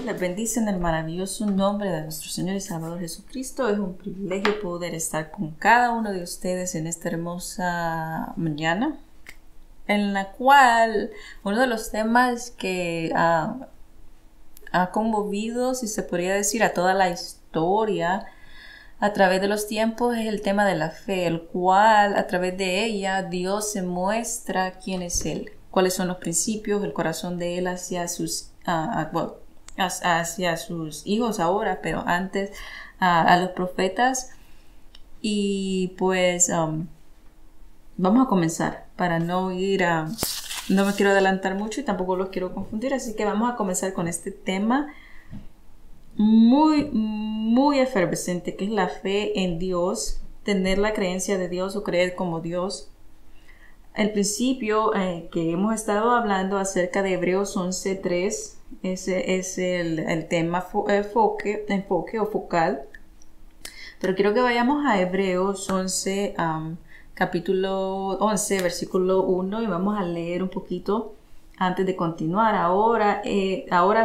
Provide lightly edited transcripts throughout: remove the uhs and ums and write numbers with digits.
Dios les bendice en el maravilloso nombre de nuestro Señor y Salvador Jesucristo. Es un privilegio poder estar con cada uno de ustedes en esta hermosa mañana, en la cual uno de los temas que ha conmovido, si se podría decir, a toda la historia a través de los tiempos es el tema de la fe, el cual a través de ella Dios se muestra quién es Él, cuáles son los principios, el corazón de Él hacia sus hacia sus hijos ahora, pero antes a los profetas. Y pues vamos a comenzar para no ir a... No me quiero adelantar mucho y tampoco los quiero confundir, así que vamos a comenzar con este tema muy efervescente, que es la fe en Dios, tener la creencia de Dios o creer como Dios. El principio que hemos estado hablando acerca de Hebreos 11:3, ese es el tema enfoque o focal. Pero quiero que vayamos a Hebreos 11, capítulo 11, versículo 1, y vamos a leer un poquito antes de continuar. Ahora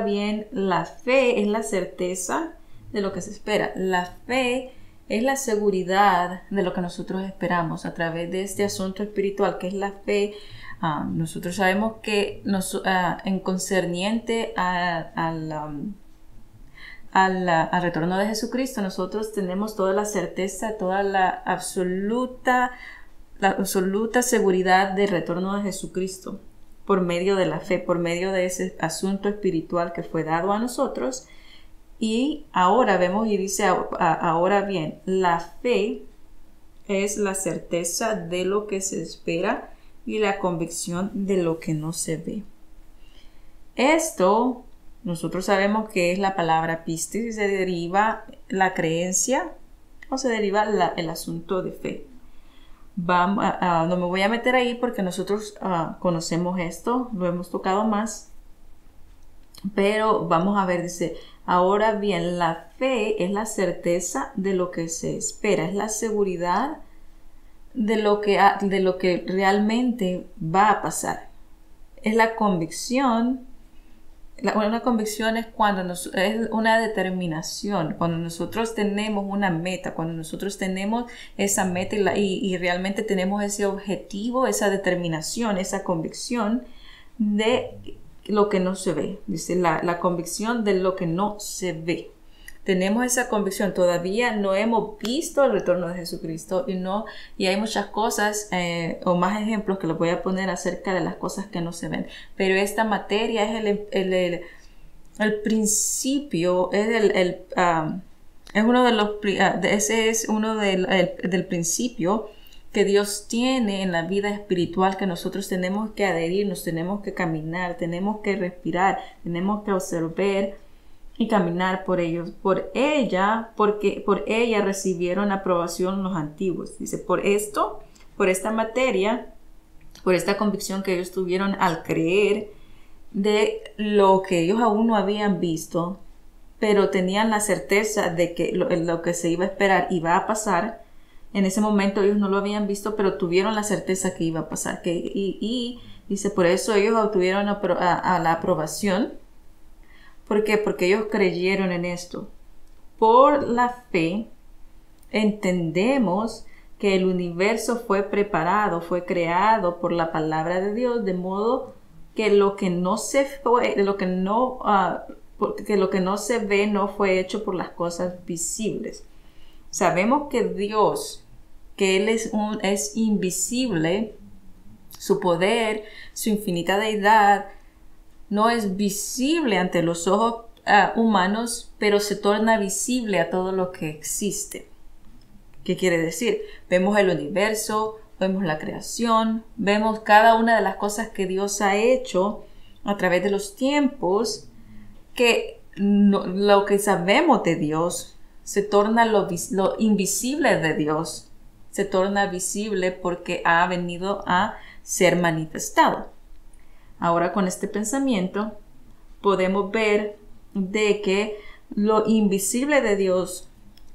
bien, la fe es la certeza de lo que se espera. La fe es la seguridad de lo que nosotros esperamos a través de este asunto espiritual que es la fe. Nosotros sabemos que en concerniente al retorno de Jesucristo, nosotros tenemos toda la certeza, toda la absoluta seguridad del retorno de Jesucristo por medio de la fe, por medio de ese asunto espiritual que fue dado a nosotros. Y ahora vemos y dice, ahora bien, la fe es la certeza de lo que se espera y la convicción de lo que no se ve. Esto, nosotros sabemos que es la palabra pistis y se deriva la creencia o se deriva el asunto de fe. No me voy a meter ahí porque nosotros conocemos esto, lo hemos tocado más. Pero vamos a ver, dice, ahora bien, la fe es la certeza de lo que se espera, es la seguridad de lo que realmente va a pasar. Es la convicción. Una convicción es cuando es una determinación, cuando nosotros tenemos una meta, cuando nosotros tenemos esa meta y realmente tenemos ese objetivo, esa determinación, esa convicción de lo que no se ve. Dice la convicción de lo que no se ve. Tenemos esa convicción, todavía no hemos visto el retorno de Jesucristo y hay muchas cosas o más ejemplos que les voy a poner acerca de las cosas que no se ven. Pero esta materia es el principio, es uno de los, ese es uno del principio que Dios tiene en la vida espiritual, que nosotros tenemos que adherirnos, tenemos que caminar, tenemos que respirar, tenemos que observar y caminar por ellos. Porque por ella recibieron aprobación los antiguos. Dice, por esta materia, por esta convicción que ellos tuvieron al creer de lo que ellos aún no habían visto, pero tenían la certeza de que lo que se iba a esperar iba a pasar. En ese momento ellos no lo habían visto, pero tuvieron la certeza que iba a pasar. Y dice, por eso ellos obtuvieron la aprobación. ¿Por qué? Porque ellos creyeron en esto. Por la fe entendemos que el universo fue preparado, fue creado por la palabra de Dios, de modo que lo que no se ve no fue hecho por las cosas visibles. Sabemos que Dios, que Él es invisible, su poder, su infinita deidad, no es visible ante los ojos humanos, pero se torna visible a todo lo que existe. ¿Qué quiere decir? Vemos el universo, vemos la creación, vemos cada una de las cosas que Dios ha hecho a través de los tiempos, que lo que sabemos de Dios se torna lo invisible de Dios, se torna visible porque ha venido a ser manifestado. Ahora con este pensamiento podemos ver de que lo invisible de Dios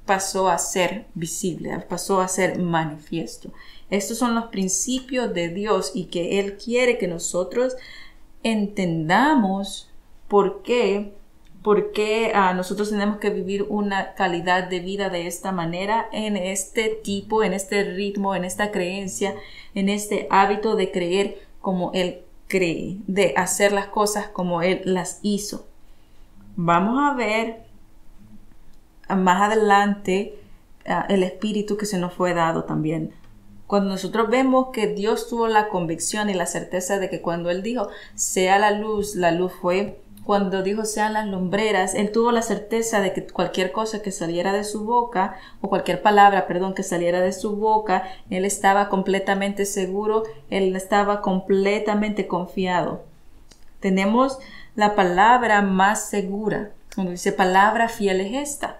pasó a ser visible, pasó a ser manifiesto. Estos son los principios de Dios y que Él quiere que nosotros entendamos por qué ¿Por qué nosotros tenemos que vivir una calidad de vida de esta manera, en este tipo, en este ritmo, en esta creencia, en este hábito de creer como Él cree, de hacer las cosas como Él las hizo? Vamos a ver más adelante el espíritu que se nos fue dado también. Cuando nosotros vemos que Dios tuvo la convicción y la certeza de que cuando Él dijo sea la luz fue. Cuando dijo sean las lumbreras, Él tuvo la certeza de que cualquier cosa que saliera de su boca, o cualquier palabra, que saliera de su boca, Él estaba completamente seguro, Él estaba completamente confiado. Tenemos la palabra más segura. Cuando dice palabra fiel es esta.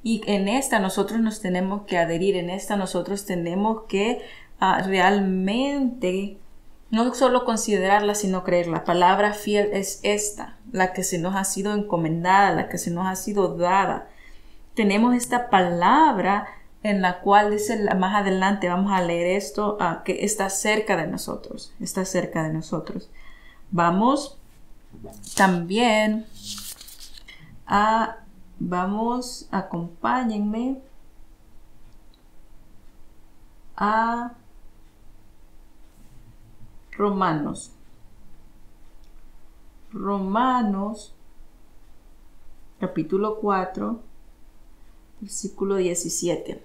Y en esta nosotros nos tenemos que adherir, en esta nosotros tenemos que realmente no solo considerarla, sino creerla. Palabra fiel es esta, la que se nos ha sido encomendada, la que se nos ha sido dada. Tenemos esta palabra en la cual dice más adelante, vamos a leer esto, que está cerca de nosotros, está cerca de nosotros. Vamos también acompáñenme a Romanos capítulo 4 versículo 17.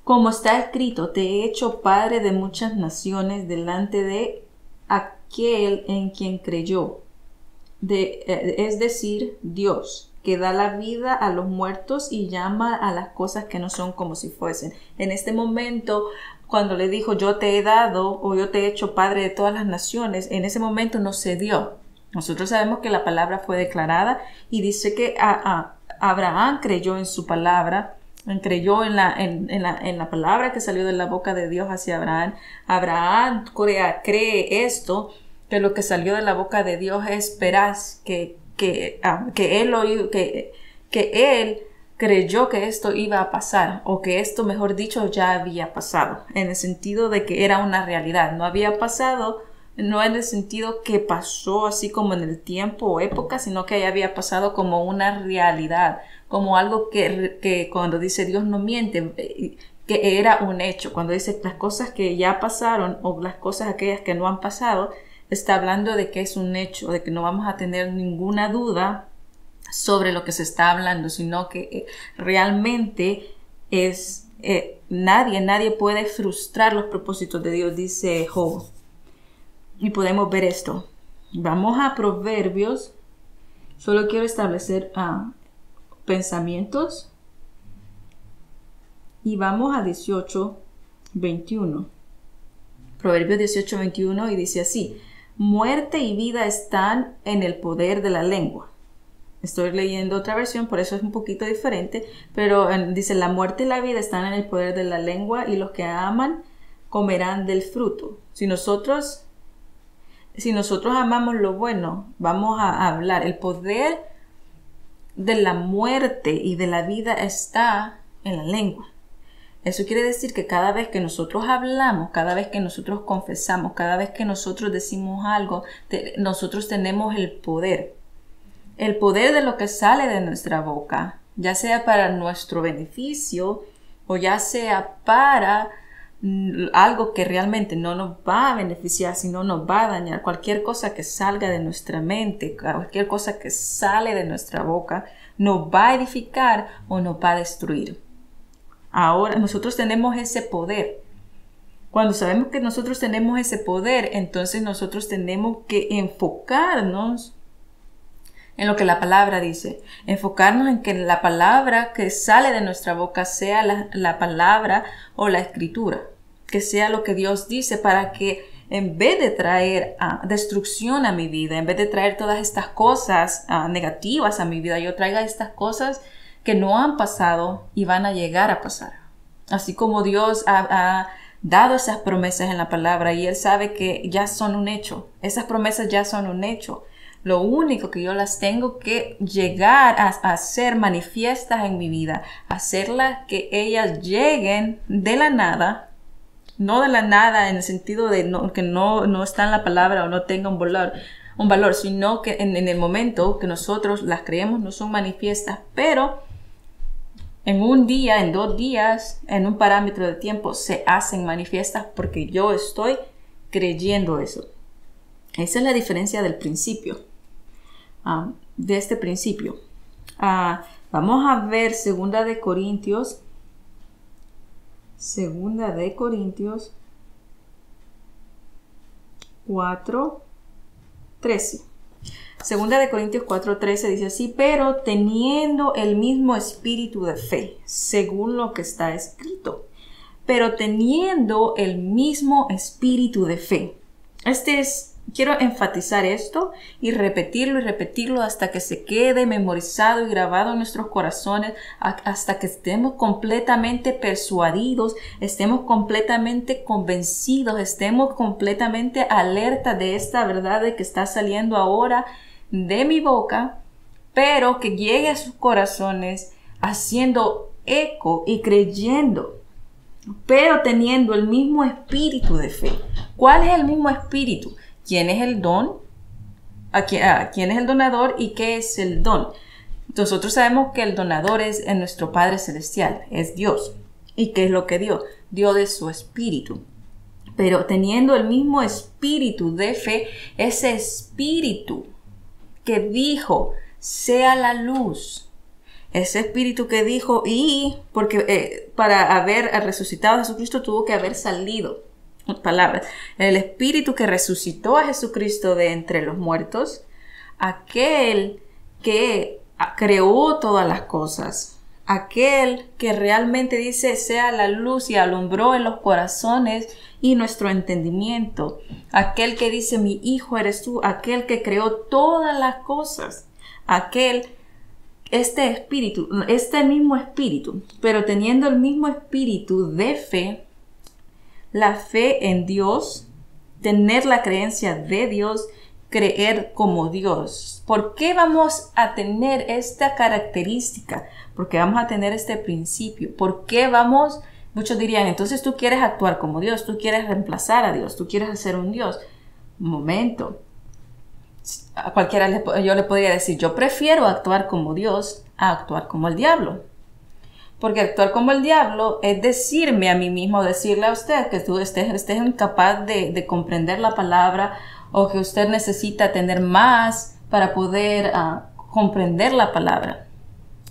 Como está escrito, te he hecho padre de muchas naciones delante de aquel en quien creyó, es decir, Dios, que da la vida a los muertos y llama a las cosas que no son como si fuesen. En este momento, cuando le dijo yo te he dado o yo te he hecho padre de todas las naciones, en ese momento no se dio. Nosotros sabemos que la palabra fue declarada y dice que Abraham creyó en su palabra, creyó en la palabra que salió de la boca de Dios hacia Abraham. Abraham cree esto, que lo que salió de la boca de Dios es veraz, que él creyó que esto iba a pasar, o que esto, mejor dicho, ya había pasado, en el sentido de que era una realidad. No había pasado, no en el sentido que pasó así como en el tiempo o época, sino que ya había pasado como una realidad, como algo que cuando dice Dios no miente, que era un hecho. Cuando dice las cosas que ya pasaron o las cosas aquellas que no han pasado, está hablando de que es un hecho, de que no vamos a tener ninguna duda sobre lo que se está hablando, sino que realmente es nadie puede frustrar los propósitos de Dios, dice Job. Y podemos ver esto. Vamos a Proverbios. Solo quiero establecer pensamientos. Y vamos a 18:21. Proverbios 18:21 y dice así: muerte y vida están en el poder de la lengua. Estoy leyendo otra versión, por eso es un poquito diferente, pero dice la muerte y la vida están en el poder de la lengua y los que aman comerán del fruto. Si nosotros amamos lo bueno, vamos a hablar. El poder de la muerte y de la vida está en la lengua. Eso quiere decir que cada vez que nosotros hablamos, cada vez que nosotros confesamos, cada vez que nosotros decimos algo, nosotros tenemos el poder. El poder de lo que sale de nuestra boca, ya sea para nuestro beneficio o ya sea para algo que realmente no nos va a beneficiar, sino nos va a dañar. Cualquier cosa que salga de nuestra mente, cualquier cosa que sale de nuestra boca, nos va a edificar o nos va a destruir. Ahora nosotros tenemos ese poder. Cuando sabemos que nosotros tenemos ese poder, entonces nosotros tenemos que enfocarnos en lo que la palabra dice, enfocarnos en que la palabra que sale de nuestra boca sea la palabra o la escritura, que sea lo que Dios dice, para que en vez de traer destrucción a mi vida, en vez de traer todas estas cosas negativas a mi vida, yo traiga estas cosas que no han pasado y van a llegar a pasar. Así como Dios ha dado esas promesas en la palabra y Él sabe que ya son un hecho, esas promesas ya son un hecho. Lo único que yo las tengo que llegar a hacer manifiestas en mi vida, hacerlas que ellas lleguen de la nada, no de la nada en el sentido de que no está en la palabra o no tenga un un valor, sino que en el momento que nosotros las creemos no son manifiestas, pero en un día, en 2 días, en un parámetro de tiempo se hacen manifiestas porque yo estoy creyendo eso. Esa es la diferencia del principio, de este principio. Vamos a ver 2 de Corintios 4:13. 2 de Corintios 4:13 dice así: pero teniendo el mismo espíritu de fe, según lo que está escrito. Pero teniendo el mismo espíritu de fe. Quiero enfatizar esto y repetirlo hasta que se quede memorizado y grabado en nuestros corazones, hasta que estemos completamente persuadidos, estemos completamente convencidos, estemos completamente alerta de esta verdad de que está saliendo ahora de mi boca, pero que llegue a sus corazones haciendo eco y creyendo, pero teniendo el mismo espíritu de fe. ¿Cuál es el mismo espíritu? ¿Quién es el don? ¿Quién es el donador y qué es el don? Nosotros sabemos que el donador es nuestro Padre Celestial, es Dios. ¿Y qué es lo que dio? Dio de su espíritu. Pero teniendo el mismo espíritu de fe, ese espíritu que dijo, sea la luz. Ese espíritu que dijo, porque para haber resucitado a Jesucristo tuvo que haber salido. Palabras. El espíritu que resucitó a Jesucristo de entre los muertos, aquel que creó todas las cosas, aquel que realmente dice sea la luz y alumbró en los corazones y nuestro entendimiento, aquel que dice mi hijo eres tú, aquel que creó todas las cosas, este mismo espíritu, pero teniendo el mismo espíritu de fe, la fe en Dios, tener la creencia de Dios, creer como Dios. ¿Por qué vamos a tener esta característica? Porque vamos a tener este principio. ¿Por qué vamos? Muchos dirían, entonces tú quieres actuar como Dios, tú quieres reemplazar a Dios, tú quieres hacer un Dios. Un momento. A cualquiera yo le podría decir, yo prefiero actuar como Dios a actuar como el diablo. Porque actuar como el diablo es decirme a mí mismo, decirle a usted que tú estés incapaz de comprender la palabra, o que usted necesita tener más para poder comprender la palabra.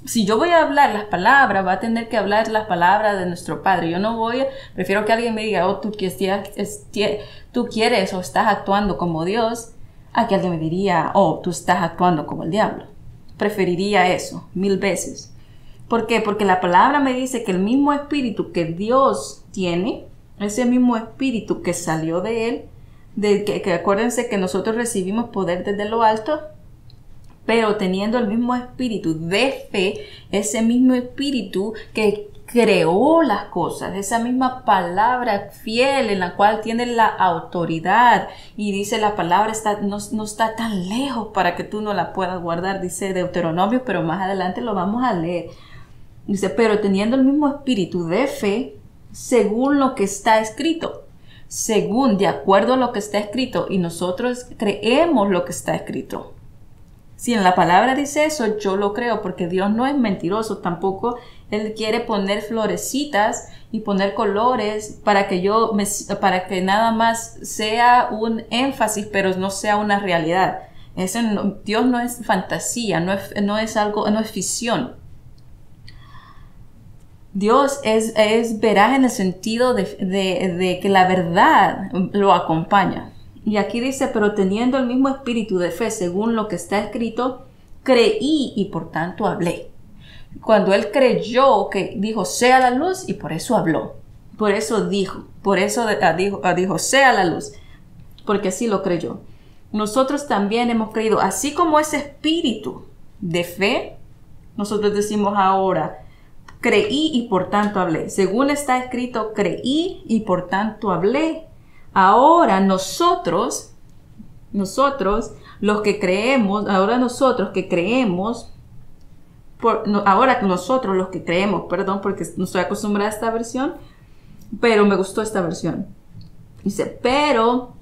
Si yo voy a hablar las palabras, va a tener que hablar las palabras de nuestro Padre. Prefiero que alguien me diga, tú quieres o estás actuando como Dios, a que alguien me diría, tú estás actuando como el diablo. Preferiría eso 1000 veces. ¿Por qué? Porque la palabra me dice que el mismo espíritu que Dios tiene, ese mismo espíritu que salió de Él, que acuérdense que nosotros recibimos poder desde lo alto, pero teniendo el mismo espíritu de fe, ese mismo espíritu que creó las cosas, esa misma palabra fiel en la cual tiene la autoridad, y dice la palabra no está tan lejos para que tú no la puedas guardar, dice Deuteronomio, pero más adelante lo vamos a leer. Dice, pero teniendo el mismo espíritu de fe, según lo que está escrito, de acuerdo a lo que está escrito, y nosotros creemos lo que está escrito. Si en la palabra dice eso, yo lo creo, porque Dios no es mentiroso, tampoco Él quiere poner florecitas y poner colores para que nada más sea un énfasis, pero no sea una realidad. Dios no es fantasía, no es ficción. Dios es veraz en el sentido de que la verdad lo acompaña. Y aquí dice, pero teniendo el mismo espíritu de fe, según lo que está escrito, creí y por tanto hablé. Cuando él creyó, que dijo, sea la luz, y por eso habló. Por eso dijo, sea la luz, porque así lo creyó. Nosotros también hemos creído, así como ese espíritu de fe, nosotros decimos ahora, creí y por tanto hablé. Según está escrito, creí y por tanto hablé. Ahora nosotros los que creemos, porque no estoy acostumbrada a esta versión, pero me gustó esta versión. Dice, pero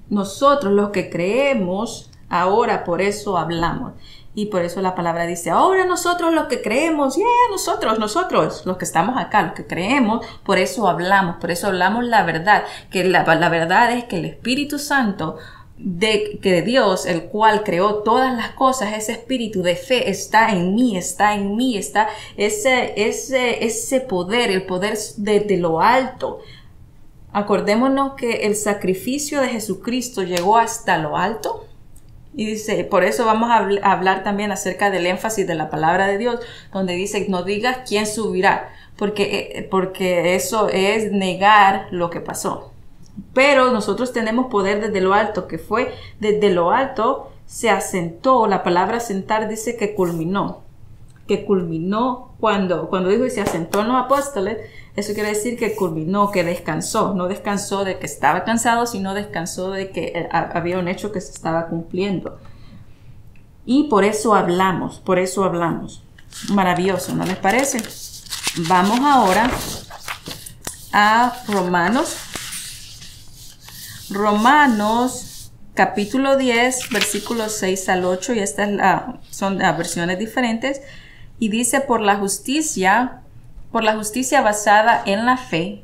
nosotros los que creemos Ahora por eso hablamos. Y por eso la palabra dice, ahora nosotros los que creemos, nosotros, los que estamos acá, los que creemos, por eso hablamos la verdad. Que la verdad es que el Espíritu Santo de Dios, el cual creó todas las cosas, ese espíritu de fe está en mí, está ese poder, el poder de lo alto. Acordémonos que el sacrificio de Jesucristo llegó hasta lo alto. Y dice, por eso vamos a hablar también acerca del énfasis de la palabra de Dios, donde dice, no digas quién subirá, porque eso es negar lo que pasó. Pero nosotros tenemos poder desde lo alto, que fue desde lo alto, se asentó. La palabra sentar dice que culminó cuando dijo y se asentó en los apóstoles. Eso quiere decir que culminó, que descansó. No descansó de que estaba cansado, sino descansó de que había un hecho que se estaba cumpliendo. Y por eso hablamos. Maravilloso, ¿no les parece? Vamos ahora a Romanos capítulo 10, versículos 6 al 8. Y estas son versiones diferentes. Y dice, por la justicia basada en la fe,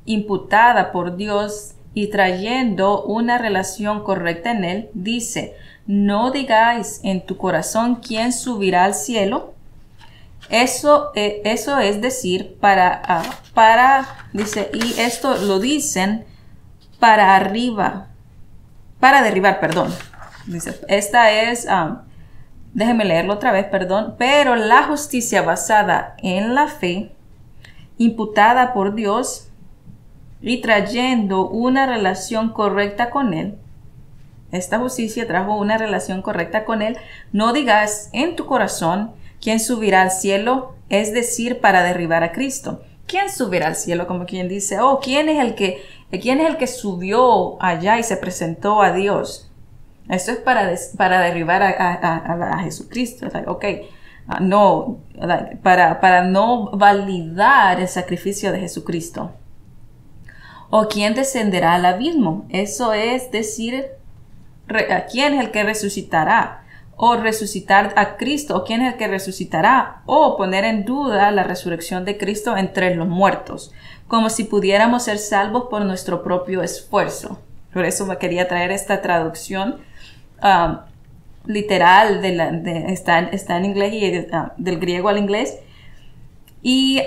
imputada por Dios y trayendo una relación correcta en él, dice, no digáis en tu corazón quién subirá al cielo. Eso es decir, dice, y esto lo dicen para derribar, perdón. Dice, esta es... déjenme leerlo otra vez, perdón. Pero la justicia basada en la fe, imputada por Dios y trayendo una relación correcta con Él. Esta justicia trajo una relación correcta con Él. No digas en tu corazón quién subirá al cielo, es decir, para derribar a Cristo. ¿Quién subirá al cielo? Como quien dice, ¿quién es el que subió allá y se presentó a Dios? Esto es para derribar a Jesucristo. Para no validar el sacrificio de Jesucristo. ¿O quién descenderá al abismo? Eso es decir, ¿quién es el que resucitará? O resucitar a Cristo. ¿O quién es el que resucitará? O poner en duda la resurrección de Cristo entre los muertos. Como si pudiéramos ser salvos por nuestro propio esfuerzo. Por eso me quería traer esta traducción literal está en inglés y del griego al inglés y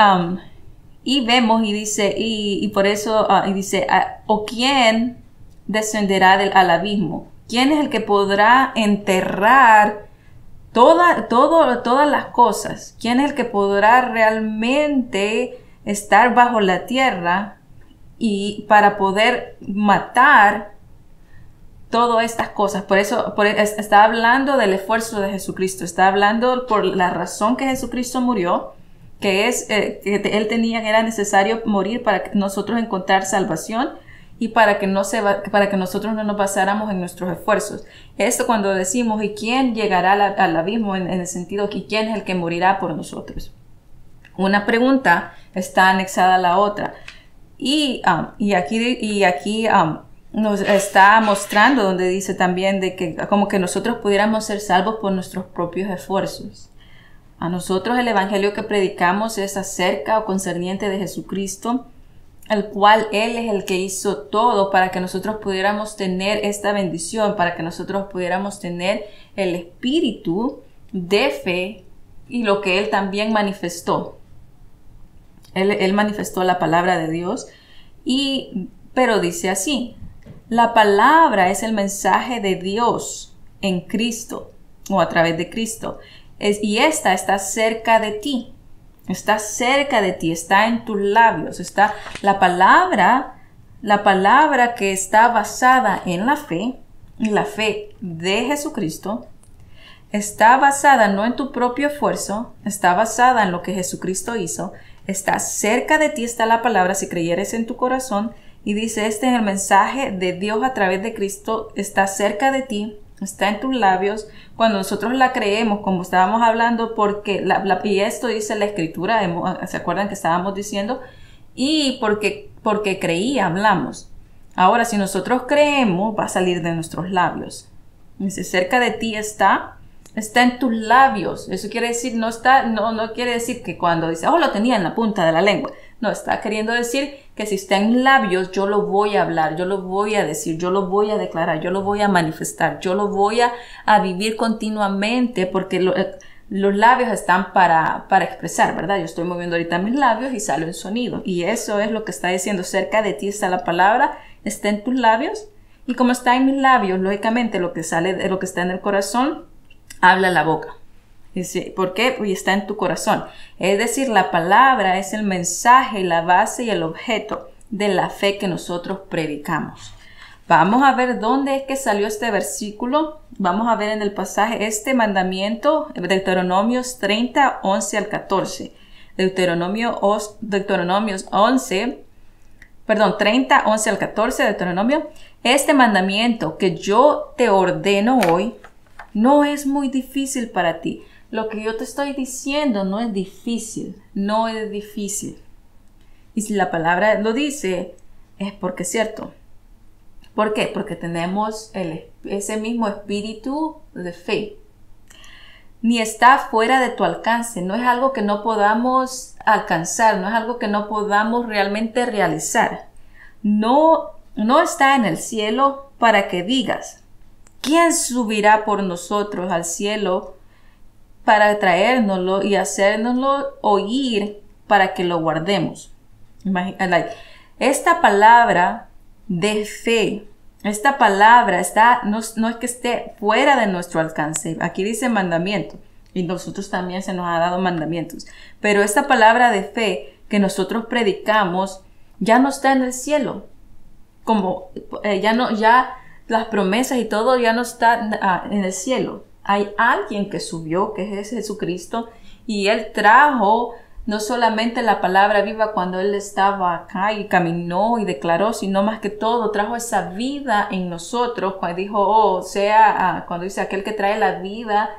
vemos y dice y por eso y dice o quién descenderá al abismo, quién es el que podrá enterrar todas las cosas, quién es el que podrá realmente estar bajo la tierra y para poder matar todas estas cosas. Por eso está hablando del esfuerzo de Jesucristo, está hablando por la razón que Jesucristo murió, que es que era necesario morir para nosotros encontrar salvación y para que nosotros no nos basáramos en nuestros esfuerzos. Esto cuando decimos ¿y quién llegará al abismo? En el sentido que ¿quién es el que morirá por nosotros? Una pregunta está anexada a la otra y aquí nos está mostrando donde dice también de que como que nosotros pudiéramos ser salvos por nuestros propios esfuerzos. A nosotros el evangelio que predicamos es acerca o concerniente de Jesucristo, el cual Él es el que hizo todo para que nosotros pudiéramos tener esta bendición, para que nosotros pudiéramos tener el espíritu de fe y lo que Él también manifestó. Él manifestó la palabra de Dios, pero dice así, la palabra es el mensaje de Dios en Cristo o a través de Cristo. Y esta está cerca de ti. Está cerca de ti, está en tus labios. Está la palabra que está basada en la fe de Jesucristo. Está basada no en tu propio esfuerzo, está basada en lo que Jesucristo hizo. Está cerca de ti, está la palabra, si creyeres en tu corazón. Y dice, este es el mensaje de Dios a través de Cristo, está cerca de ti, está en tus labios. Cuando nosotros la creemos, como estábamos hablando, porque y esto dice la Escritura, ¿se acuerdan que estábamos diciendo? Y porque creí, hablamos. Ahora, si nosotros creemos, va a salir de nuestros labios. Dice, cerca de ti está en tus labios. Eso quiere decir, no quiere decir que cuando dice, oh, lo tenía en la punta de la lengua. No, está queriendo decir que si está en labios, yo lo voy a hablar, yo lo voy a decir, yo lo voy a declarar, yo lo voy a manifestar, yo lo voy a vivir continuamente, porque los labios están para expresar, ¿verdad? Yo estoy moviendo ahorita mis labios y sale un sonido. Y eso es lo que está diciendo, cerca de ti está la palabra, está en tus labios. Y como está en mis labios, lógicamente lo que sale de lo que está en el corazón, habla la boca. Dice, ¿por qué? Porque está en tu corazón. Es decir, la palabra es el mensaje, la base y el objeto de la fe que nosotros predicamos. Vamos a ver dónde es que salió este versículo. Vamos a ver en el pasaje este mandamiento, Deuteronomios 30, 11 al 14. Deuteronomios 30, 11 al 14, Deuteronomio. Este mandamiento que yo te ordeno hoy no es muy difícil para ti. Lo que yo te estoy diciendo no es difícil, no es difícil. Y si la palabra lo dice, es porque es cierto. ¿Por qué? Porque tenemos ese mismo espíritu de fe. Ni está fuera de tu alcance, no es algo que no podamos alcanzar, no es algo que no podamos realmente realizar. No está en el cielo para que digas, ¿quién subirá por nosotros al cielo para traérnoslo y hacérnoslo oír para que lo guardemos? Esta palabra de fe, esta palabra no es que esté fuera de nuestro alcance. Aquí dice mandamiento y nosotros también se nos ha dado mandamientos. Pero esta palabra de fe que nosotros predicamos ya no está en el cielo. Como ya las promesas y todo ya no está en el cielo. Hay alguien que subió, que es Jesucristo, y Él trajo no solamente la palabra viva cuando Él estaba acá y caminó y declaró, sino más que todo trajo esa vida en nosotros, cuando dijo, cuando dice aquel que trae la vida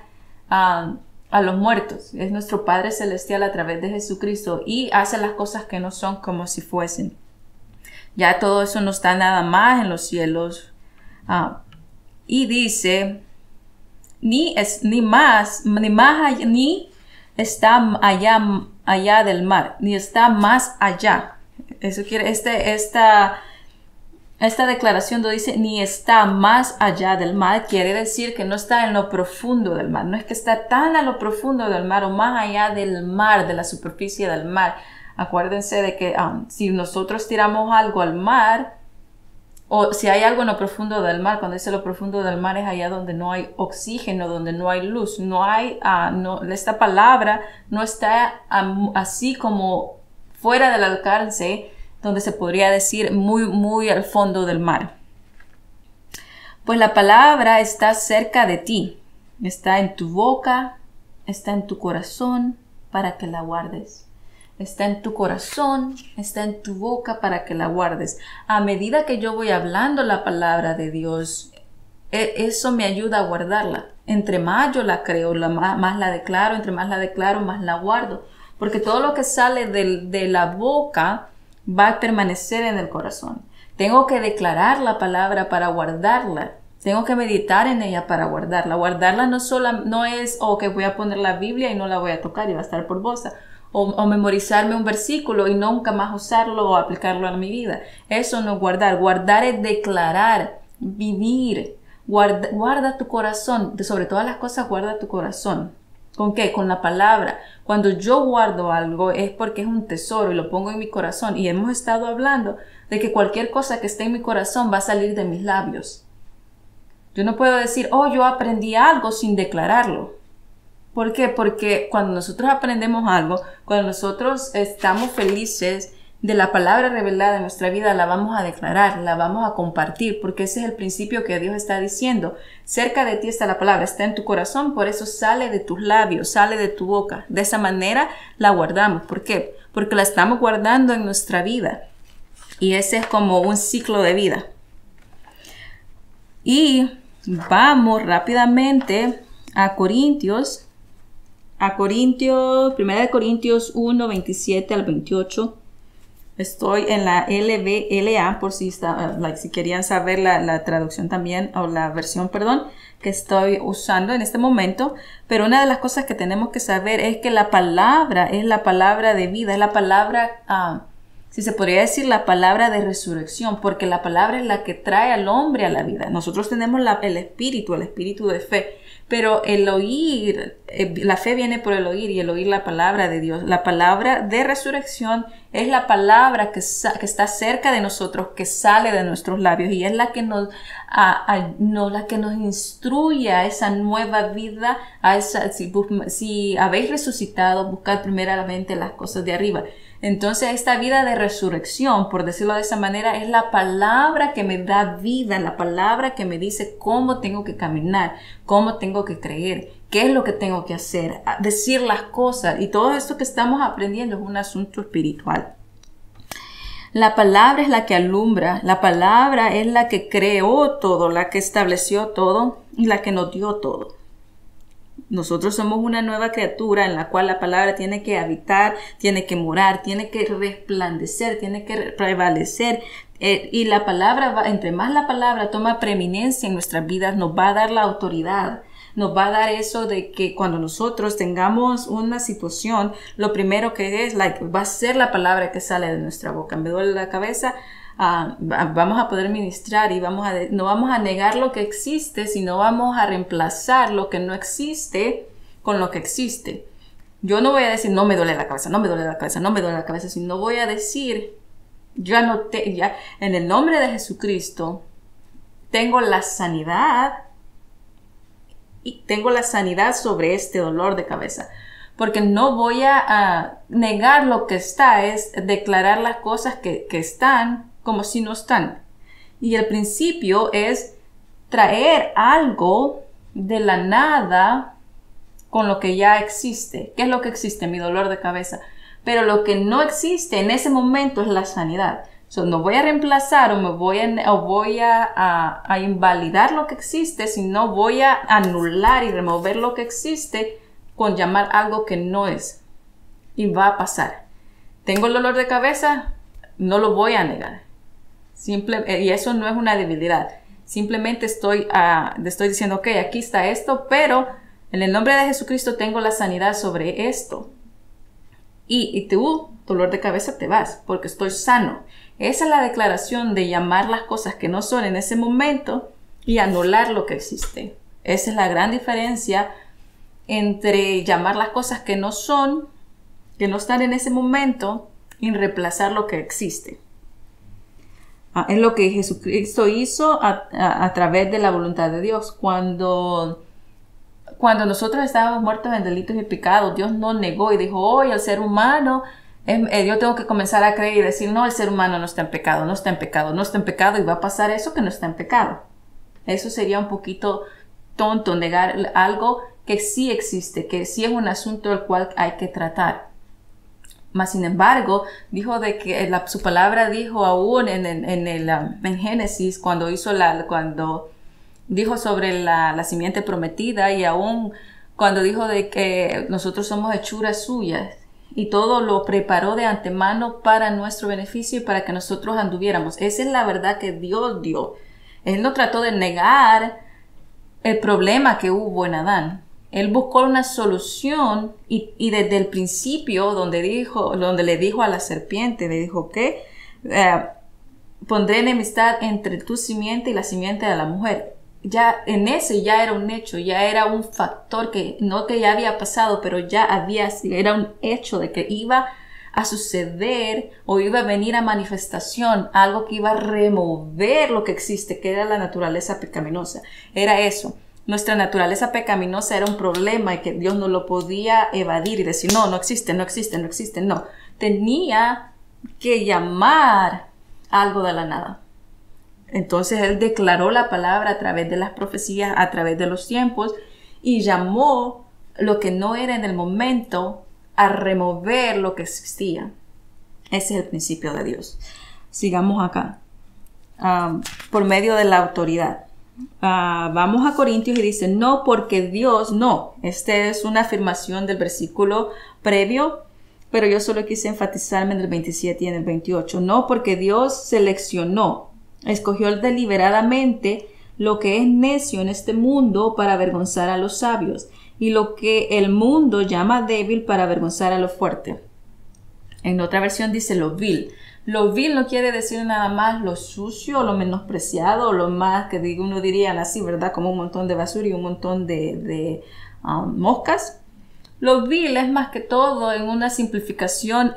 a los muertos. Es nuestro Padre Celestial a través de Jesucristo y hace las cosas que no son como si fuesen. Ya todo eso no está nada más en los cielos. Y dice, ni está allá del mar, ni está más allá. Eso quiere, esta declaración lo dice, ni está más allá del mar, quiere decir que no está en lo profundo del mar. No es que está tan a lo profundo del mar o más allá del mar, de la superficie del mar. Acuérdense de que si nosotros tiramos algo al mar, o si hay algo en lo profundo del mar, cuando dice lo profundo del mar es allá donde no hay oxígeno, donde no hay luz, esta palabra no está así como fuera del alcance, donde se podría decir muy, muy al fondo del mar. Pues la palabra está cerca de ti, está en tu boca, está en tu corazón para que la guardes. Está en tu corazón, está en tu boca para que la guardes. A medida que yo voy hablando la palabra de Dios, eso me ayuda a guardarla. Entre más yo la creo, más la declaro, entre más la declaro, más la guardo. Porque todo lo que sale de la boca va a permanecer en el corazón. Tengo que declarar la palabra para guardarla. Tengo que meditar en ella para guardarla. Guardarla no es, que voy a poner la Biblia y no la voy a tocar y va a estar por bolsa. O memorizarme un versículo y nunca más usarlo o aplicarlo a mi vida. Eso no es guardar. Guardar es declarar, vivir. Guarda tu corazón. Sobre todas las cosas, guarda tu corazón. ¿Con qué? Con la palabra. Cuando yo guardo algo es porque es un tesoro y lo pongo en mi corazón. Y hemos estado hablando de que cualquier cosa que esté en mi corazón va a salir de mis labios. Yo no puedo decir, yo aprendí algo sin declararlo. ¿Por qué? Porque cuando nosotros aprendemos algo, cuando nosotros estamos felices de la palabra revelada en nuestra vida, la vamos a declarar, la vamos a compartir, porque ese es el principio que Dios está diciendo. Cerca de ti está la palabra, está en tu corazón, por eso sale de tus labios, sale de tu boca. De esa manera la guardamos. ¿Por qué? Porque la estamos guardando en nuestra vida. Y ese es como un ciclo de vida. Y vamos rápidamente a Corintios. 1 Corintios 1, 27 al 28. Estoy en la LBLA, por si si querían saber la traducción también, o la versión, perdón, que estoy usando en este momento. Pero una de las cosas que tenemos que saber es que la palabra es la palabra de vida, es la palabra, si se podría decir, la palabra de resurrección, porque la palabra es la que trae al hombre a la vida. Nosotros tenemos el espíritu de fe. Pero el oír, la fe viene por el oír, y el oír la palabra de Dios. La palabra de resurrección es la palabra que está cerca de nosotros, que sale de nuestros labios, y es la que la que nos instruye a esa nueva vida, si habéis resucitado, buscad primeramente las cosas de arriba. Entonces, esta vida de resurrección, por decirlo de esa manera, es la palabra que me da vida, la palabra que me dice cómo tengo que caminar, cómo tengo que creer, qué es lo que tengo que hacer, decir las cosas. Y todo esto que estamos aprendiendo es un asunto espiritual. La palabra es la que alumbra, la palabra es la que creó todo, la que estableció todo y la que nos dio todo. Nosotros somos una nueva criatura en la cual la palabra tiene que habitar, tiene que morar, tiene que resplandecer, tiene que prevalecer. Y la palabra, entre más la palabra toma preeminencia en nuestras vidas, nos va a dar la autoridad. Nos va a dar eso de que cuando nosotros tengamos una situación, lo primero que es, va a ser la palabra que sale de nuestra boca. Me duele la cabeza. Vamos a poder ministrar y no vamos a negar lo que existe, sino vamos a reemplazar lo que no existe con lo que existe. Yo no voy a decir, no me duele la cabeza, no me duele la cabeza, no me duele la cabeza, sino voy a decir, ya en el nombre de Jesucristo, tengo la sanidad, y tengo la sanidad sobre este dolor de cabeza. Porque no voy a negar lo que está, es declarar las cosas que están como si no están. Y el principio es traer algo de la nada con lo que ya existe. ¿Qué es lo que existe? Mi dolor de cabeza. Pero lo que no existe en ese momento es la sanidad. No voy a reemplazar o voy a invalidar lo que existe, sino voy a anular y remover lo que existe con llamar algo que no es. Y va a pasar. ¿Tengo el dolor de cabeza? No lo voy a negar. Y eso no es una debilidad. Simplemente estoy diciendo, ok, aquí está esto, pero en el nombre de Jesucristo tengo la sanidad sobre esto. Y tu dolor de cabeza te vas, porque estoy sano. Esa es la declaración de llamar las cosas que no son en ese momento y anular lo que existe. Esa es la gran diferencia entre llamar las cosas que no son, que no están en ese momento, y reemplazar lo que existe. Es lo que Jesucristo hizo a través de la voluntad de Dios. Cuando nosotros estábamos muertos en delitos y pecados, Dios no negó y dijo, hoy el ser humano, yo tengo que comenzar a creer y decir, no, el ser humano no está en pecado, no está en pecado, no está en pecado, y va a pasar eso que no está en pecado. Eso sería un poquito tonto, negar algo que sí existe, que sí es un asunto del cual hay que tratar. Mas, sin embargo, dijo de que su palabra dijo aún en Génesis, cuando dijo sobre la simiente prometida, y aún cuando dijo de que nosotros somos hechuras suyas, y todo lo preparó de antemano para nuestro beneficio y para que nosotros anduviéramos. Esa es la verdad que Dios dio. Él no trató de negar el problema que hubo en Adán. Él buscó una solución y desde el principio donde le dijo a la serpiente, le dijo que pondré enemistad entre tu simiente y la simiente de la mujer. Ya en ese ya era un hecho, ya era un factor que ya había pasado, pero era un hecho de que iba a suceder o iba a venir a manifestación, algo que iba a remover lo que existe, que era la naturaleza pecaminosa. Era eso. Nuestra naturaleza pecaminosa era un problema y que Dios no lo podía evadir y decir, no existe, no existe, no existe, no. Tenía que llamar algo de la nada. Entonces Él declaró la palabra a través de las profecías, a través de los tiempos, y llamó lo que no era en el momento a remover lo que existía. Ese es el principio de Dios. Sigamos acá. Por medio de la autoridad. Vamos a Corintios y dice, no, porque Dios no. Esta es una afirmación del versículo previo. pero yo solo quise enfatizarme en el 27 y en el 28. No, porque Dios seleccionó, escogió deliberadamente lo que es necio en este mundo para avergonzar a los sabios, y lo que el mundo llama débil para avergonzar a lo fuerte. En otra versión dice lo vil. Lo vil no quiere decir nada más lo sucio, lo menospreciado, o lo más que uno diría así, ¿verdad? Como un montón de basura y un montón de moscas. Lo vil es más que todo en una simplificación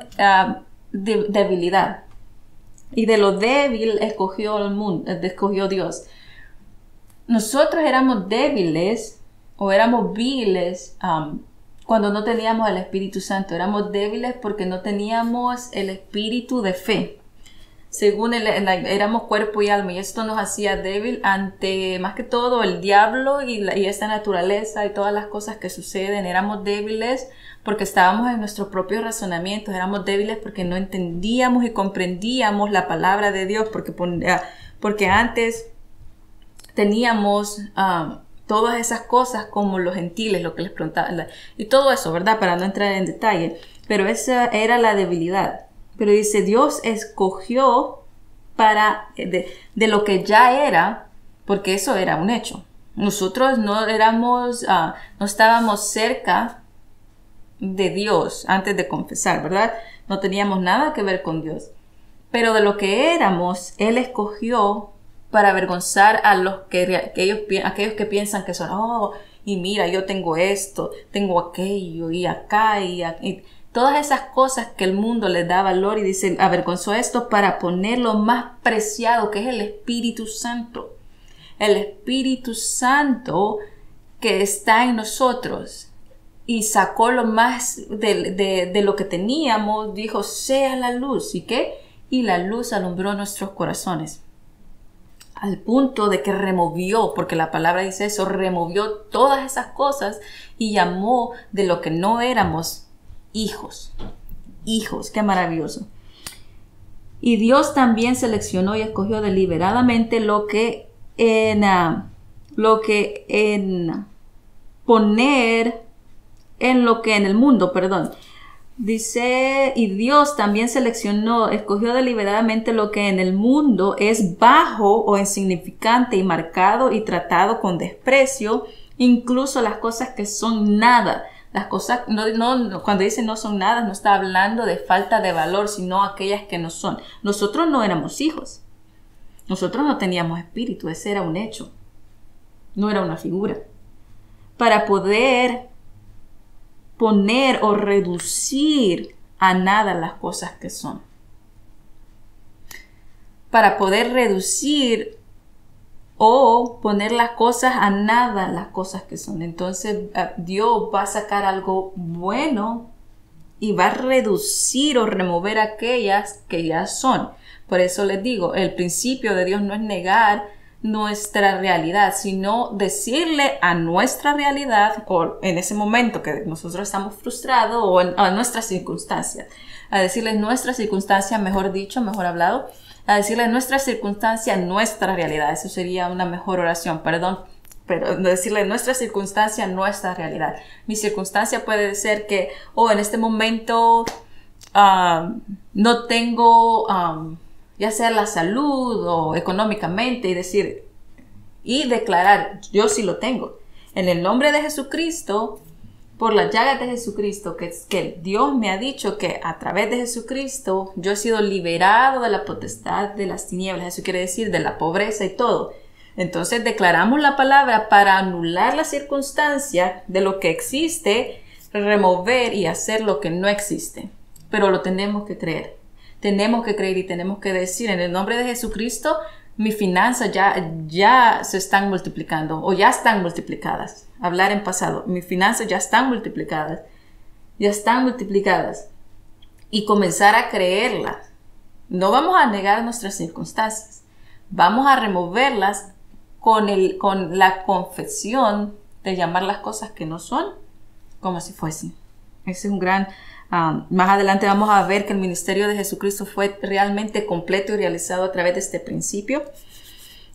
de debilidad. Y de lo débil escogió el mundo, escogió Dios. Nosotros éramos débiles o éramos viles cuando no teníamos el Espíritu Santo. Éramos débiles porque no teníamos el espíritu de fe. Según éramos cuerpo y alma, y esto nos hacía débil ante más que todo el diablo y esta naturaleza y todas las cosas que suceden. Éramos débiles porque estábamos en nuestros propios razonamientos. Éramos débiles porque no entendíamos y comprendíamos la palabra de Dios, porque antes teníamos todas esas cosas como los gentiles, lo que les preguntaba, y todo eso, ¿verdad? Para no entrar en detalle, pero esa era la debilidad. Pero dice, Dios escogió de lo que ya era, porque eso era un hecho. Nosotros no estábamos cerca de Dios antes de confesar, ¿verdad? No teníamos nada que ver con Dios. Pero de lo que éramos, Él escogió para avergonzar a aquellos que piensan que son, y mira, yo tengo esto, tengo aquello, y acá, y todas esas cosas que el mundo les da valor, y dice, avergonzó esto para poner lo más preciado, que es el Espíritu Santo. El Espíritu Santo que está en nosotros, y sacó lo más de lo que teníamos, dijo, sea la luz, ¿y qué? Y la luz alumbró nuestros corazones. Al punto de que removió, porque la palabra dice eso, removió todas esas cosas y llamó de lo que no éramos hijos. Hijos, qué maravilloso. Y Dios también seleccionó y escogió deliberadamente en el mundo. Dice, y Dios también seleccionó, escogió deliberadamente lo que en el mundo es bajo o insignificante y marcado y tratado con desprecio, incluso las cosas que son nada. Las cosas, cuando dice no son nada, no está hablando de falta de valor, sino aquellas que no son. Nosotros no éramos hijos. Nosotros no teníamos espíritu, ese era un hecho. No era una figura. Para poder poner o reducir a nada las cosas que son. Para poder reducir o poner las cosas a nada las cosas que son. Entonces Dios va a sacar algo bueno y va a reducir o remover aquellas que ya son. Por eso les digo, el principio de Dios no es negar nuestra realidad, sino decirle a nuestra realidad, o en ese momento que nosotros estamos frustrados, o a nuestras circunstancias, a decirle nuestra circunstancia, mejor dicho, mejor hablado, a decirle nuestra circunstancia, nuestra realidad. Eso sería una mejor oración, pero decirle nuestra circunstancia, nuestra realidad. Mi circunstancia puede ser que, en este momento no tengo ya sea la salud o económicamente, y declarar, yo sí lo tengo. En el nombre de Jesucristo, por las llagas de Jesucristo, que Dios me ha dicho que a través de Jesucristo yo he sido liberado de la potestad de las tinieblas. Eso quiere decir de la pobreza y todo. Entonces declaramos la palabra para anular la circunstancia de lo que existe, remover y hacer lo que no existe. Pero lo tenemos que creer. Tenemos que creer y tenemos que decir, en el nombre de Jesucristo, mis finanzas ya se están multiplicando o ya están multiplicadas. Hablar en pasado, mis finanzas ya están multiplicadas. Ya están multiplicadas. Y comenzar a creerlas. No vamos a negar nuestras circunstancias. Vamos a removerlas con la confesión de llamar las cosas que no son como si fuesen. Ese es un gran... más adelante vamos a ver que el ministerio de Jesucristo fue realmente completo y realizado a través de este principio.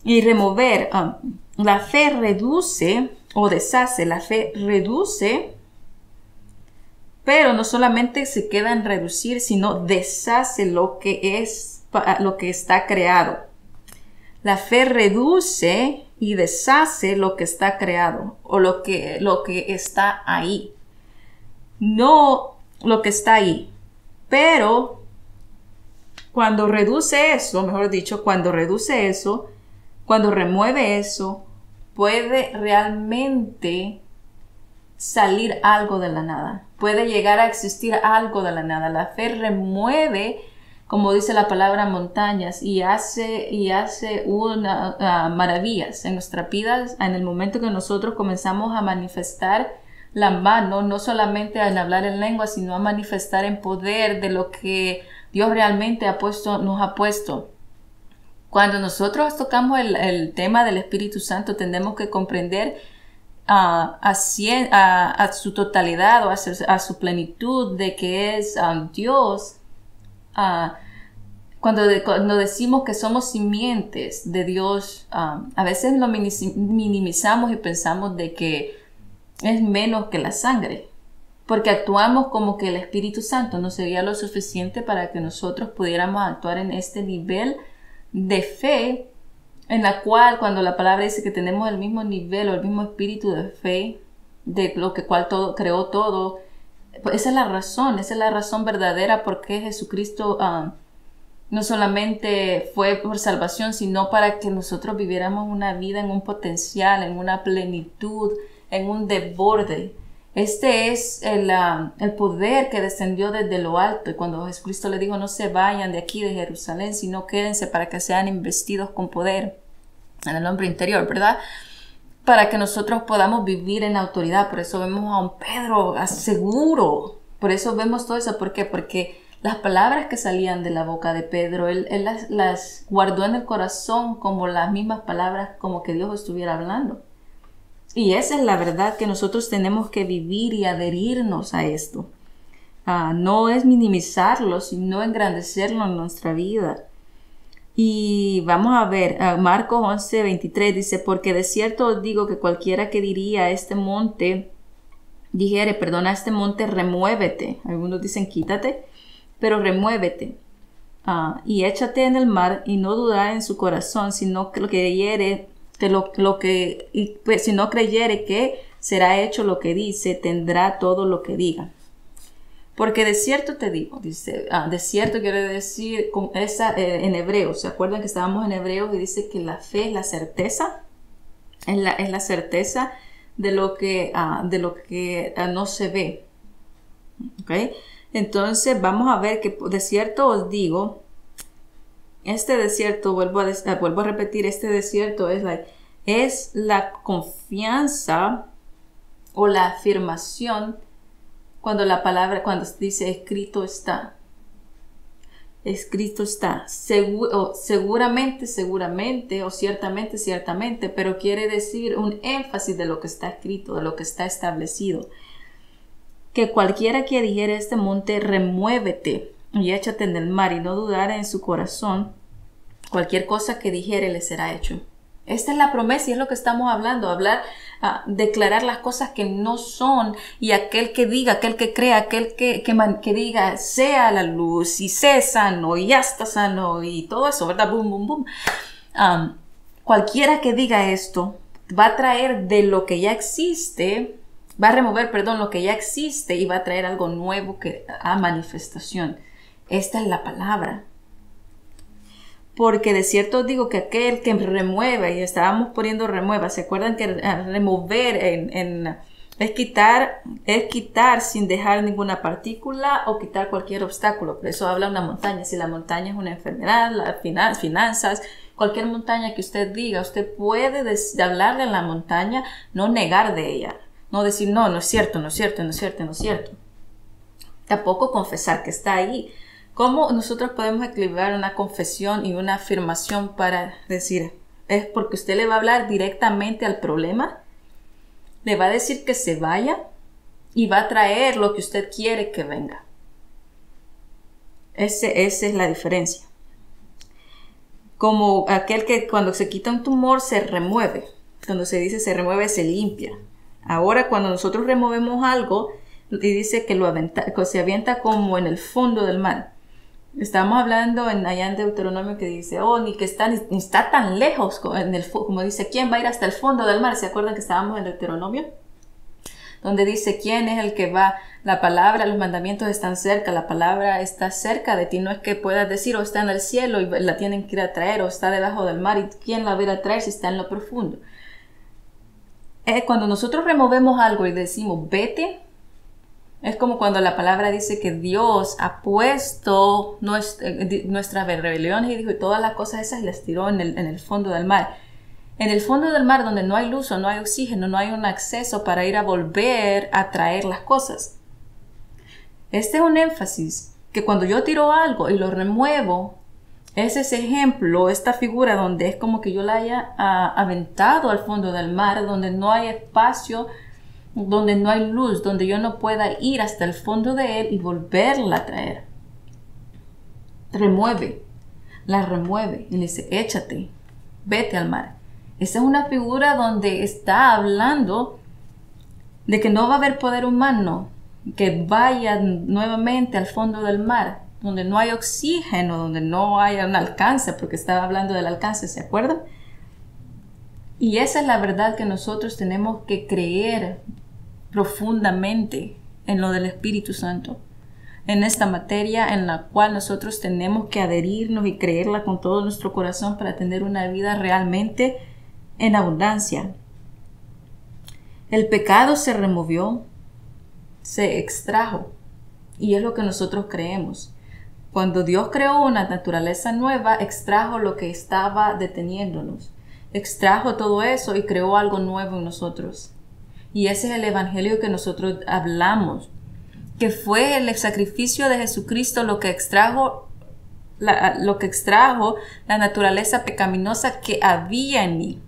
Y remover, la fe reduce o deshace, la fe reduce Pero no solamente se queda en reducir, sino deshace lo que está creado. La fe reduce y deshace lo que está creado o lo que está ahí. No lo que está ahí. Pero cuando reduce eso, mejor dicho, cuando remueve eso, puede realmente salir algo de la nada. Puede llegar a existir algo de la nada. La fe remueve, como dice la palabra, montañas y hace maravillas en nuestras vidas en el momento que nosotros comenzamos a manifestar la mano, no solamente en hablar en lengua, sino a manifestar en poder de lo que Dios realmente nos ha puesto. Cuando nosotros tocamos el tema del Espíritu Santo, tenemos que comprender a su totalidad o a su plenitud de que es Dios. Cuando decimos que somos simientes de Dios, a veces lo minimizamos y pensamos de que es menos que la sangre, porque actuamos como que el Espíritu Santo no sería lo suficiente para que nosotros pudiéramos actuar en este nivel de fe, en la cual cuando la palabra dice que tenemos el mismo nivel o el mismo espíritu de fe de lo que creó todo, pues esa es la razón verdadera porque Jesucristo no solamente fue por salvación, sino para que nosotros viviéramos una vida en un potencial, en una plenitud, en un desborde. Este es el poder que descendió desde lo alto. Y cuando Jesucristo le dijo, no se vayan de aquí, de Jerusalén, sino quédense para que sean investidos con poder en el hombre interior, ¿verdad? Para que nosotros podamos vivir en autoridad. Por eso vemos a un Pedro seguro. Por eso vemos todo eso. ¿Por qué? Porque las palabras que salían de la boca de Pedro, él las guardó en el corazón como las mismas palabras como que Dios estuviera hablando. Y esa es la verdad que nosotros tenemos que vivir y adherirnos a esto. No es minimizarlo, sino engrandecerlo en nuestra vida. Y vamos a ver, Marcos 11:23 dice, porque de cierto os digo que cualquiera que diría a este monte, a este monte, remuévete. Algunos dicen quítate, pero remuévete. Y échate en el mar y no dudar en su corazón, sino que si no creyere que será hecho lo que dice, tendrá todo lo que diga. Porque de cierto te digo, dice, de cierto quiere decir en Hebreos, ¿se acuerdan que estábamos en Hebreos y dice que la fe es la certeza? Es la certeza de lo que no se ve. ¿Okay? Entonces vamos a ver que de cierto os digo, este desierto, vuelvo a repetir, este desierto es la confianza o la afirmación cuando dice escrito está. Escrito está. Seguramente o ciertamente, pero quiere decir un énfasis de lo que está escrito, de lo que está establecido. Que cualquiera que dijere este monte, remuévete y échate en el mar, y no dudara en su corazón, cualquier cosa que dijere le será hecho. Esta es la promesa y es lo que estamos hablando, declarar las cosas que no son, y aquel que diga, aquel que crea, aquel que diga, sea la luz y sé sano y ya está sano y todo eso, ¿verdad? Boom, boom, boom. Cualquiera que diga esto va a traer de lo que ya existe, va a remover, lo que ya existe y va a traer algo nuevo a manifestación. Esta es la palabra. Porque de cierto os digo que aquel que remueve, y estábamos poniendo remueva, ¿se acuerdan que remover es quitar sin dejar ninguna partícula o quitar cualquier obstáculo? Por eso habla una montaña. Si la montaña es una enfermedad, las finanzas, cualquier montaña que usted diga, usted puede hablarle a la montaña, no negar de ella, no decir no es cierto. Tampoco confesar que está ahí. ¿Cómo nosotros podemos equilibrar una confesión y una afirmación para decir, es porque usted le va a hablar directamente al problema, le va a decir que se vaya y va a traer lo que usted quiere que venga? Esa es la diferencia. Como aquel que cuando se quita un tumor se remueve. Cuando se dice se remueve, se limpia. Ahora cuando nosotros removemos algo, y dice que que se avienta como en el fondo del mar. Estamos hablando allá en Deuteronomio que dice, ni está tan lejos, como dice, ¿quién va a ir hasta el fondo del mar? ¿Se acuerdan que estábamos en Deuteronomio? Donde dice, ¿quién es el que va? La palabra, los mandamientos están cerca, la palabra está cerca de ti. No es que puedas decir, está en el cielo y la tienen que ir a traer, o está debajo del mar, y ¿quién la va a ir a traer si está en lo profundo? Cuando nosotros removemos algo y decimos, vete, es como cuando la palabra dice que Dios ha puesto nuestras rebeliones y dijo, y todas las cosas esas las tiró en el fondo del mar. En el fondo del mar, donde no hay luz o no hay oxígeno, no hay un acceso para ir a volver a traer las cosas. Este es un énfasis que cuando yo tiro algo y lo remuevo, es ese ejemplo, esta figura donde es como que yo la haya aventado al fondo del mar, donde no hay espacio, donde no hay luz, donde yo no pueda ir hasta el fondo de él y volverla a traer. La remueve y le dice, échate, vete al mar. Esa es una figura donde está hablando de que no va a haber poder humano que vaya nuevamente al fondo del mar, donde no hay oxígeno, donde no hay un alcance, porque estaba hablando del alcance, ¿se acuerdan? Y esa es la verdad que nosotros tenemos que creer profundamente en lo del Espíritu Santo, en esta materia en la cual nosotros tenemos que adherirnos y creerla con todo nuestro corazón para tener una vida realmente en abundancia. El pecado se removió, se extrajo, y es lo que nosotros creemos. Cuando Dios creó una naturaleza nueva, extrajo lo que estaba deteniéndonos, extrajo todo eso y creó algo nuevo en nosotros. Y ese es el evangelio que nosotros hablamos, que fue el sacrificio de Jesucristo lo que extrajo la naturaleza pecaminosa que había en mí.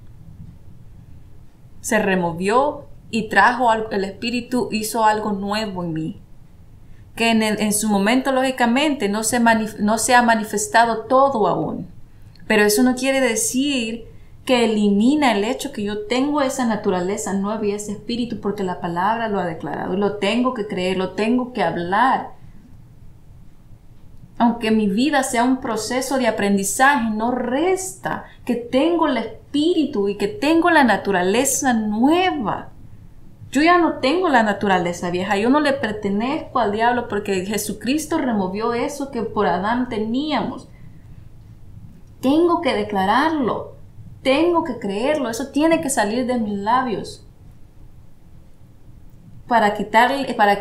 Se removió y trajo el Espíritu, hizo algo nuevo en mí. Que en su momento, lógicamente, no se ha manifestado todo aún. Pero eso no quiere decir que elimina el hecho que yo tengo esa naturaleza nueva y ese espíritu, porque la palabra lo ha declarado. Y lo tengo que creer, lo tengo que hablar. Aunque mi vida sea un proceso de aprendizaje, no resta que tengo el espíritu y que tengo la naturaleza nueva. Yo ya no tengo la naturaleza vieja, yo no le pertenezco al diablo porque Jesucristo removió eso que por Adán teníamos. Tengo que declararlo, tengo que creerlo, eso tiene que salir de mis labios. Para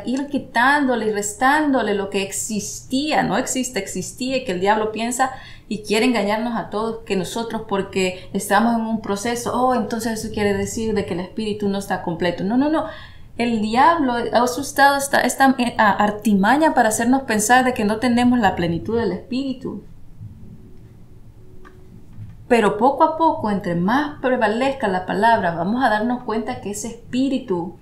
ir quitándole y restándole lo que existía, no existe, existía, y que el diablo piensa y quiere engañarnos a todos que nosotros, porque estamos en un proceso, entonces eso quiere decir de que el espíritu no está completo. No. El diablo ha usado esta artimaña para hacernos pensar de que no tenemos la plenitud del espíritu. Pero poco a poco, entre más prevalezca la palabra, vamos a darnos cuenta que ese espíritu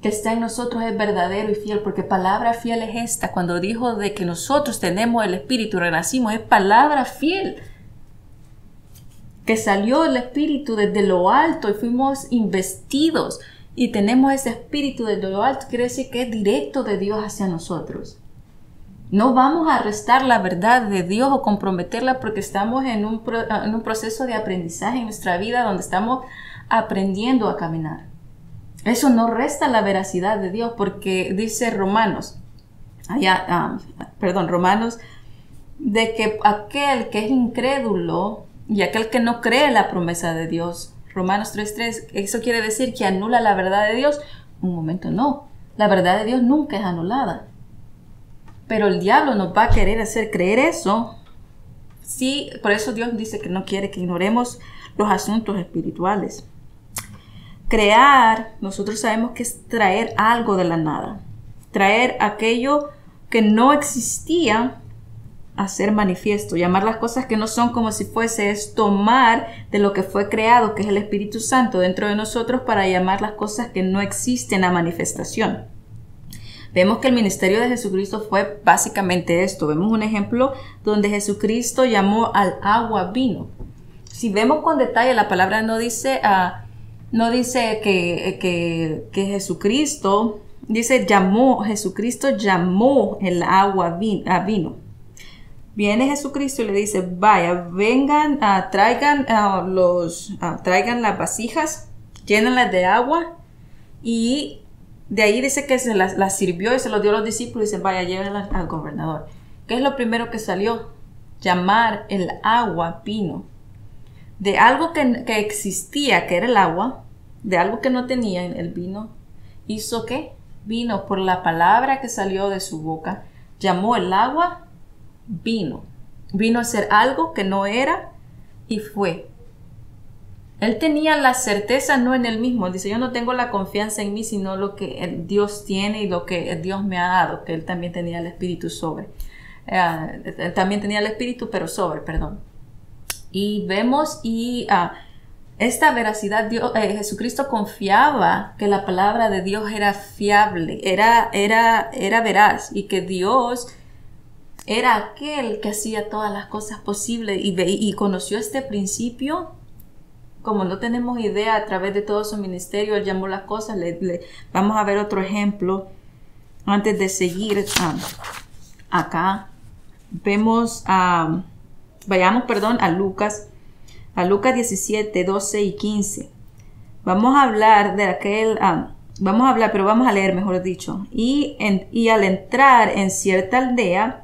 que está en nosotros es verdadero y fiel, porque palabra fiel es esta. Cuando dijo de que nosotros tenemos el espíritu, renacimos, es palabra fiel. Que salió el espíritu desde lo alto y fuimos investidos y tenemos ese espíritu desde lo alto, quiere decir que es directo de Dios hacia nosotros. No vamos a restar la verdad de Dios o comprometerla porque estamos en un proceso de aprendizaje en nuestra vida donde estamos aprendiendo a caminar. Eso no resta la veracidad de Dios, porque dice Romanos, de que aquel que es incrédulo y aquel que no cree la promesa de Dios, Romanos 3:3, eso quiere decir que anula la verdad de Dios. Un momento, no, la verdad de Dios nunca es anulada. Pero el diablo nos va a querer hacer creer eso. Sí, por eso Dios dice que no quiere que ignoremos los asuntos espirituales. Crear, nosotros sabemos que es traer algo de la nada. Traer aquello que no existía a ser manifiesto. Llamar las cosas que no son como si fuese, es tomar de lo que fue creado, que es el Espíritu Santo dentro de nosotros, para llamar las cosas que no existen a manifestación. Vemos que el ministerio de Jesucristo fue básicamente esto. Vemos un ejemplo donde Jesucristo llamó al agua vino. Si vemos con detalle, la palabra no dice que Jesucristo dice, Jesucristo llamó el agua a vino. Viene Jesucristo y le dice, vaya, vengan, traigan las vasijas, llénenlas de agua, y de ahí dice que se las sirvió y se los dio a los discípulos y dice, vaya, llévenlas al gobernador. ¿Qué es lo primero que salió? Llamar el agua vino. De algo que existía, que era el agua, de algo que no tenía el vino, ¿hizo qué? Vino por la palabra que salió de su boca. Llamó el agua vino. Vino a ser algo que no era y fue. Él tenía la certeza no en él mismo. Dice, yo no tengo la confianza en mí, sino lo que Dios tiene y lo que Dios me ha dado. Que él también tenía el Espíritu sobre. Él también tenía el Espíritu, pero sobre, perdón. Y vemos esta veracidad, Jesucristo confiaba que la palabra de Dios era fiable, era veraz, y que Dios era aquel que hacía todas las cosas posibles, y conoció este principio. Como no tenemos idea, a través de todo su ministerio, él llamó las cosas. Vamos a ver otro ejemplo antes de seguir acá. Vemos vayamos a Lucas 17, 12 y 15. Vamos a hablar de aquel, pero vamos a leer, mejor dicho. Y al entrar en cierta aldea,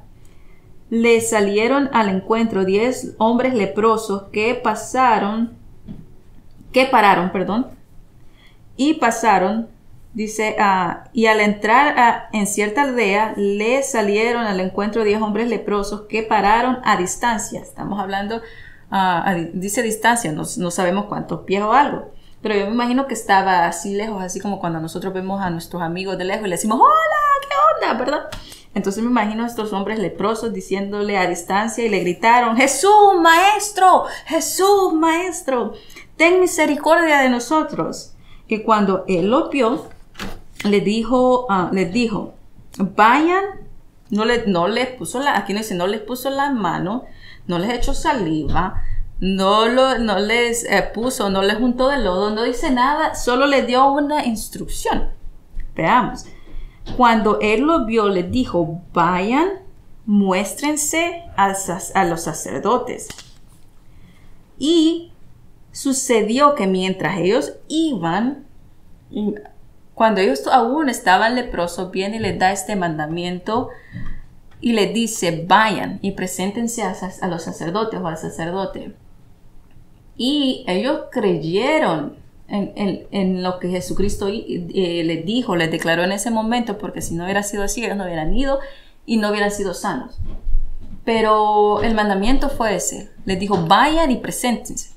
le salieron al encuentro 10 hombres leprosos que pararon, dice, y al entrar en cierta aldea, le salieron al encuentro 10 hombres leprosos que pararon a distancia. Estamos hablando, dice distancia, no sabemos cuántos pies o algo, pero yo me imagino que estaba así lejos, así como cuando nosotros vemos a nuestros amigos de lejos y le decimos, hola, ¿qué onda? ¿Verdad? Entonces me imagino a estos hombres leprosos diciéndole a distancia, y le gritaron, Jesús, maestro, ten misericordia de nosotros. Que cuando él lo vio, les dijo, vayan, no les puso aquí no dice, no les puso la mano, no les echó saliva, no les juntó de lodo, no dice nada, solo les dio una instrucción. Veamos. Cuando él lo vio, les dijo, vayan, muéstrense a los sacerdotes. Y sucedió que mientras ellos iban, cuando ellos aún estaban leprosos, viene y les da este mandamiento y les dice, vayan y preséntense a los sacerdotes o al sacerdote. Y ellos creyeron en lo que Jesucristo les dijo, les declaró en ese momento, porque si no hubiera sido así, ellos no hubieran ido y no hubieran sido sanos. Pero el mandamiento fue ese. Les dijo, vayan y preséntense.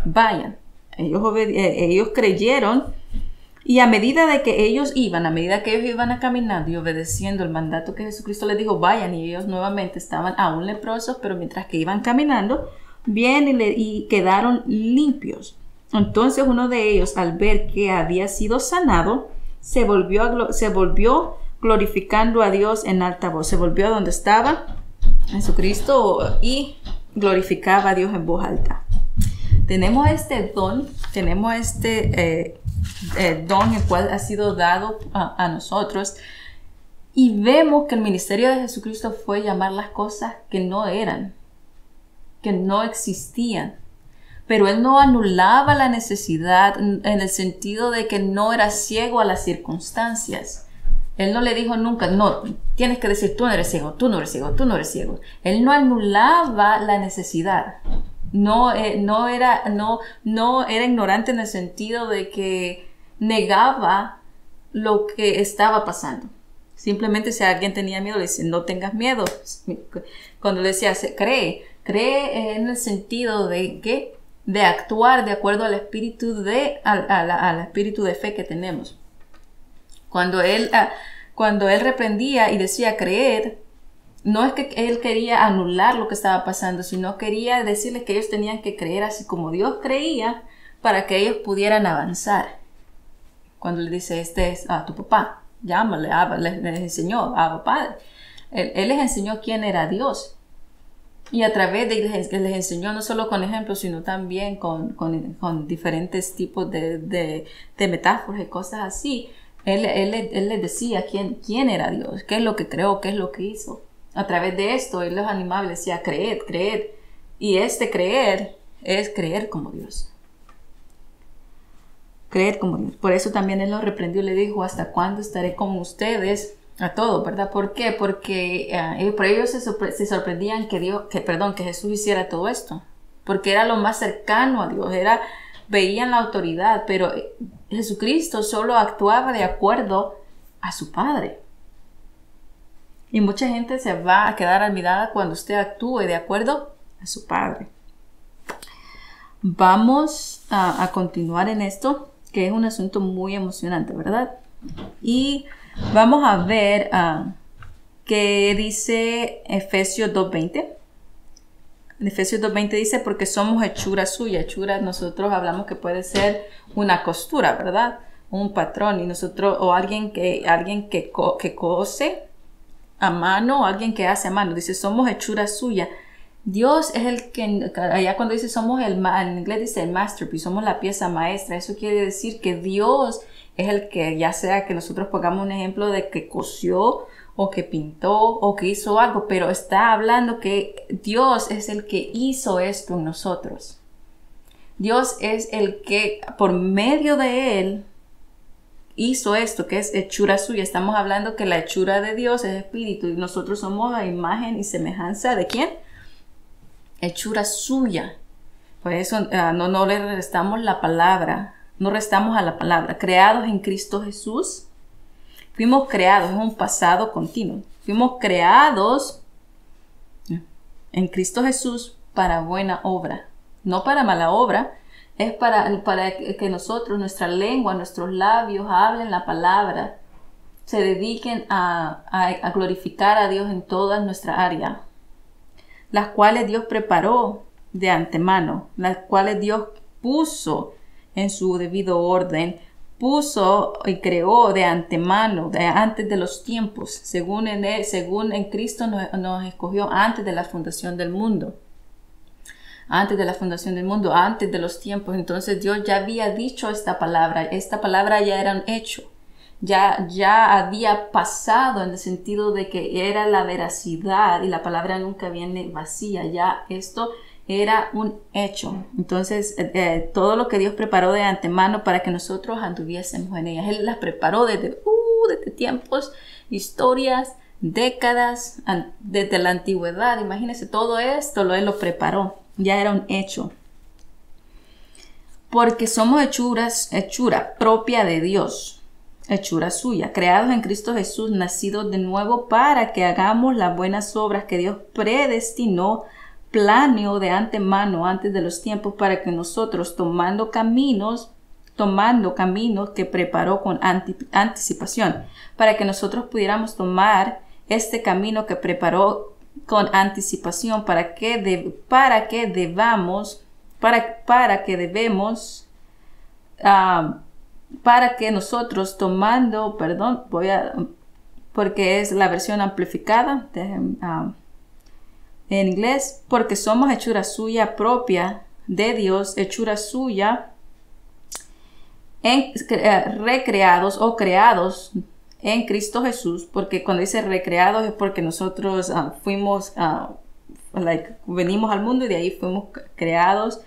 Vayan. Ellos creyeron, y a medida que ellos iban caminando y obedeciendo el mandato que Jesucristo les dijo, vayan, y ellos nuevamente estaban aún leprosos, pero mientras que iban caminando, bien, y quedaron limpios. Entonces uno de ellos, al ver que había sido sanado, se volvió glorificando a Dios en alta voz. Se volvió a donde estaba Jesucristo y glorificaba a Dios en voz alta. Tenemos este don, don el cual ha sido dado a nosotros, y vemos que el ministerio de Jesucristo fue llamar las cosas que no eran, que no existían. Pero él no anulaba la necesidad en el sentido de que no era ciego a las circunstancias. Él no le dijo nunca, no, tienes que decir, tú no eres ciego, tú no eres ciego, tú no eres ciego. Él no anulaba la necesidad. No era ignorante en el sentido de que negaba lo que estaba pasando. Simplemente si alguien tenía miedo, le dice, no tengas miedo. Cuando le decía, cree en el sentido de que de actuar de acuerdo al espíritu al espíritu de fe que tenemos. Cuando él reprendía y decía creer, no es que él quería anular lo que estaba pasando, sino quería decirles que ellos tenían que creer así como Dios creía para que ellos pudieran avanzar. Cuando le dice, este es tu papá, llámale, les enseñó, Padre. Él les enseñó quién era Dios. Y a través de les enseñó no solo con ejemplos, sino también con diferentes tipos de metáforas y cosas así. Él les decía quién era Dios, qué es lo que creó, qué es lo que hizo. A través de esto, Él los animaba y les decía, creed, creed. Y este creer es creer como Dios. Creer como Dios. Por eso también Él los reprendió y le dijo, ¿hasta cuándo estaré con ustedes? A todos, ¿verdad? ¿Por qué? Porque por ellos se sorprendían que Jesús hiciera todo esto. Porque era lo más cercano a Dios. Veían la autoridad, pero Jesucristo solo actuaba de acuerdo a su Padre. Y mucha gente se va a quedar admirada cuando usted actúe de acuerdo a su Padre. Vamos a continuar en esto, que es un asunto muy emocionante, ¿verdad? Y vamos a ver qué dice Efesios 2:20. En Efesios 2:20 dice, porque somos hechura suya. Hechura, nosotros hablamos que puede ser una costura, ¿verdad? Un patrón. Y nosotros, o alguien que cose a mano, o alguien que hace a mano. Dice, somos hechura suya. Dios es el que, allá cuando dice somos en inglés dice el masterpiece, somos la pieza maestra. Eso quiere decir que Dios es el que, ya sea que nosotros pongamos un ejemplo de que cosió, o que pintó, o que hizo algo, pero está hablando que Dios es el que hizo esto en nosotros. Dios es el que, por medio de Él, hizo esto, que es hechura suya. Estamos hablando que la hechura de Dios es espíritu, y nosotros somos a imagen y semejanza ¿de quién? Hechura suya. Por eso no le restamos la palabra, no restamos a la palabra. Creados en Cristo Jesús. Fuimos creados, es un pasado continuo. Fuimos creados en Cristo Jesús para buena obra, no para mala obra. Es para que nosotros, nuestra lengua, nuestros labios hablen la palabra, se dediquen a glorificar a Dios en toda nuestra área, las cuales Dios preparó de antemano, las cuales Dios puso en su debido orden, puso y creó de antemano, antes de los tiempos, según en Cristo nos escogió antes de la fundación del mundo. Antes de la fundación del mundo, antes de los tiempos. Entonces Dios ya había dicho esta palabra ya era un hecho. Ya había pasado en el sentido de que era la veracidad y la palabra nunca viene vacía. Ya esto era un hecho. Entonces, todo lo que Dios preparó de antemano para que nosotros anduviésemos en ellas. Él las preparó desde tiempos, historias, décadas, desde la antigüedad. Imagínense, todo esto Él lo preparó. Ya era un hecho. Porque somos hechura propia de Dios. Hechura suya, creados en Cristo Jesús, nacidos de nuevo para que hagamos las buenas obras que Dios predestinó, planeó de antemano antes de los tiempos para que nosotros tomando caminos que preparó con anticipación, para que nosotros pudiéramos tomar este camino que preparó con anticipación para que nosotros tomando, porque es la versión amplificada en inglés, porque somos hechura suya propia de Dios, hechura suya, recreados o creados en Cristo Jesús, porque cuando dice recreados es porque nosotros venimos al mundo y de ahí fuimos creados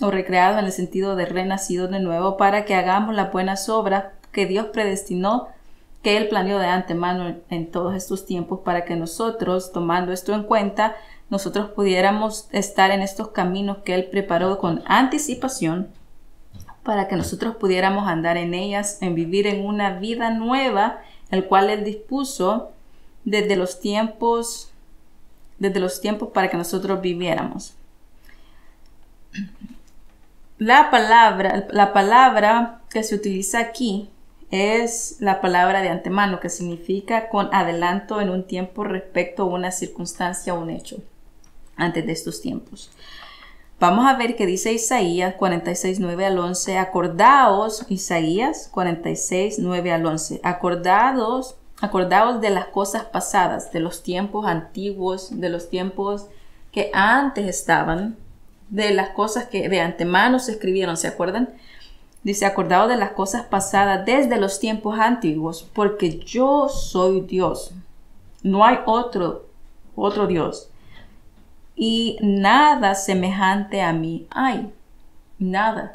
o recreados en el sentido de renacidos de nuevo para que hagamos las buenas obras que Dios predestinó, que Él planeó de antemano en todos estos tiempos para que nosotros, tomando esto en cuenta, nosotros pudiéramos estar en estos caminos que Él preparó con anticipación para que nosotros pudiéramos andar en ellas, en vivir en una vida nueva, el cual Él dispuso desde los tiempos para que nosotros viviéramos. La palabra que se utiliza aquí es la palabra de antemano, que significa con adelanto en un tiempo respecto a una circunstancia o un hecho, antes de estos tiempos. Vamos a ver qué dice Isaías 46, 9 al 11. Acordaos, Isaías 46, 9 al 11. Acordaos de las cosas pasadas, de los tiempos antiguos, de los tiempos que antes estaban, de las cosas que de antemano se escribieron, ¿se acuerdan? Dice, acordado de las cosas pasadas desde los tiempos antiguos, porque yo soy Dios. No hay otro Dios. Y nada semejante a mí hay. Nada.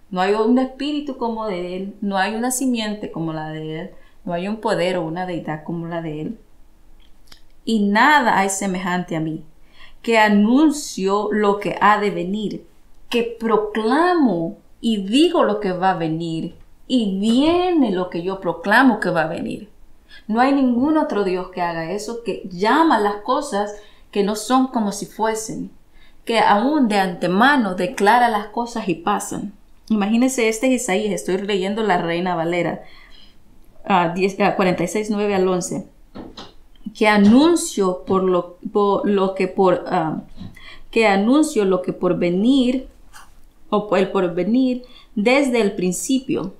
No hay un espíritu como de Él. No hay una simiente como la de Él. No hay un poder o una deidad como la de Él. Y nada hay semejante a mí, que anuncio lo que ha de venir, que proclamo y digo lo que va a venir, y viene lo que yo proclamo que va a venir. No hay ningún otro Dios que haga eso, que llama las cosas que no son como si fuesen, que aún de antemano declara las cosas y pasan. Imagínense, este es Isaías, estoy leyendo la Reina Valera, 46, 9 al 11. Que anuncio lo que por venir o el porvenir desde el principio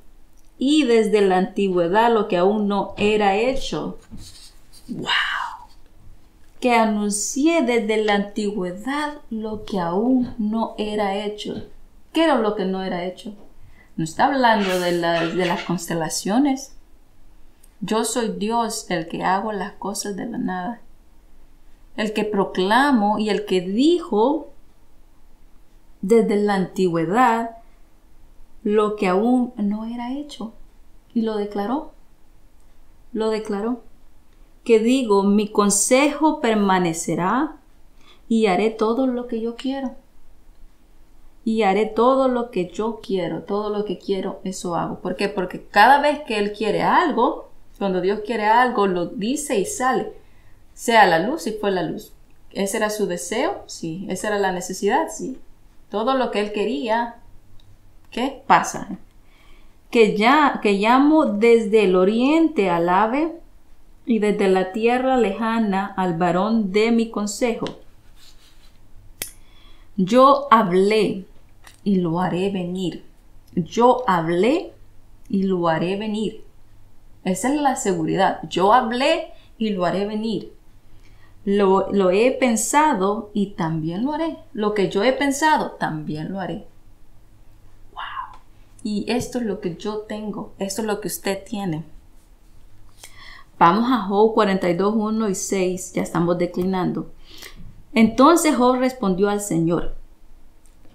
y desde la antigüedad lo que aún no era hecho. ¡Wow! Que anuncié desde la antigüedad lo que aún no era hecho. ¿Qué era lo que no era hecho? No está hablando de las constelaciones. Yo soy Dios, el que hago las cosas de la nada. El que proclamo y el que dijo desde la antigüedad lo que aún no era hecho. Y lo declaró. Lo declaró. Que digo, mi consejo permanecerá y haré todo lo que yo quiero. Y haré todo lo que yo quiero. Todo lo que quiero, eso hago. ¿Por qué? Porque cada vez que Él quiere algo, cuando Dios quiere algo, lo dice y sale. Sea la luz, y fue la luz. ¿Ese era su deseo? Sí. ¿Esa era la necesidad? Sí. Todo lo que Él quería, ¿qué pasa? Que llamo desde el oriente al ave y desde la tierra lejana al varón de mi consejo. Yo hablé y lo haré venir. Yo hablé y lo haré venir. Esa es la seguridad. Yo hablé y lo haré venir. Lo he pensado y también lo haré. Lo que yo he pensado, también lo haré. ¡Wow! Y esto es lo que yo tengo. Esto es lo que usted tiene. Vamos a Job 42, 1 y 6. Ya estamos declinando. Entonces Job respondió al Señor.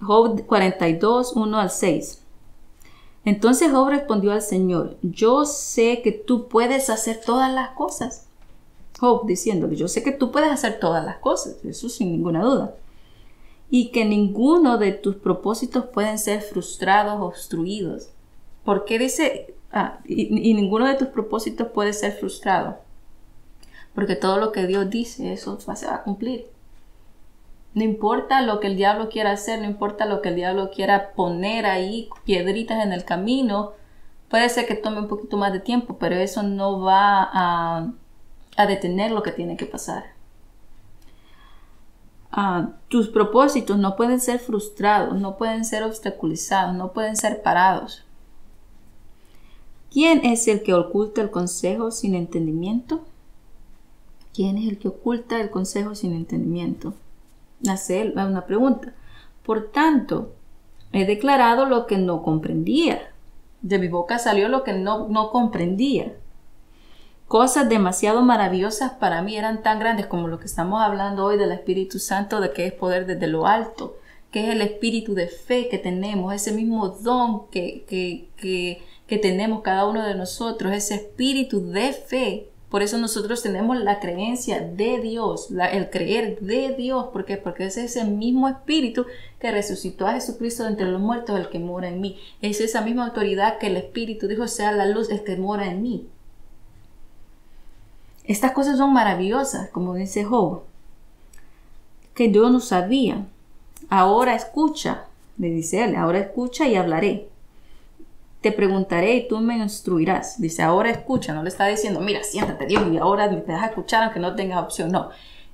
Job 42, 1 al 6. Entonces Job respondió al Señor, yo sé que tú puedes hacer todas las cosas. Job diciéndole, yo sé que tú puedes hacer todas las cosas, eso sin ninguna duda. Y que ninguno de tus propósitos pueden ser frustrados o obstruidos. ¿Por qué dice, y ninguno de tus propósitos puede ser frustrado? Porque todo lo que Dios dice, eso se va a cumplir. No importa lo que el diablo quiera hacer, no importa lo que el diablo quiera poner ahí, piedritas en el camino, puede ser que tome un poquito más de tiempo, pero eso no va a detener lo que tiene que pasar. Tus propósitos no pueden ser frustrados, no pueden ser obstaculizados, no pueden ser parados. ¿Quién es el que oculta el consejo sin entendimiento? ¿Quién es el que oculta el consejo sin entendimiento? Hace una pregunta. Por tanto, he declarado lo que no comprendía. De mi boca salió lo que no comprendía. Cosas demasiado maravillosas para mí eran tan grandes como lo que estamos hablando hoy del Espíritu Santo, de que es poder desde lo alto, que es el espíritu de fe que tenemos, ese mismo don que tenemos cada uno de nosotros, ese espíritu de fe. Por eso nosotros tenemos la creencia de Dios, el creer de Dios. ¿Por qué? Porque es ese mismo espíritu que resucitó a Jesucristo de entre los muertos, el que mora en mí. Es esa misma autoridad que el espíritu dijo, sea la luz, el que mora en mí. Estas cosas son maravillosas, como dice Job, que yo no sabía. Ahora escucha, le dice él, ahora escucha y hablaré. Te preguntaré y tú me instruirás. Dice, ahora escucha, no le está diciendo, mira, siéntate Dios y ahora te vas a escuchar aunque no tengas opción. No,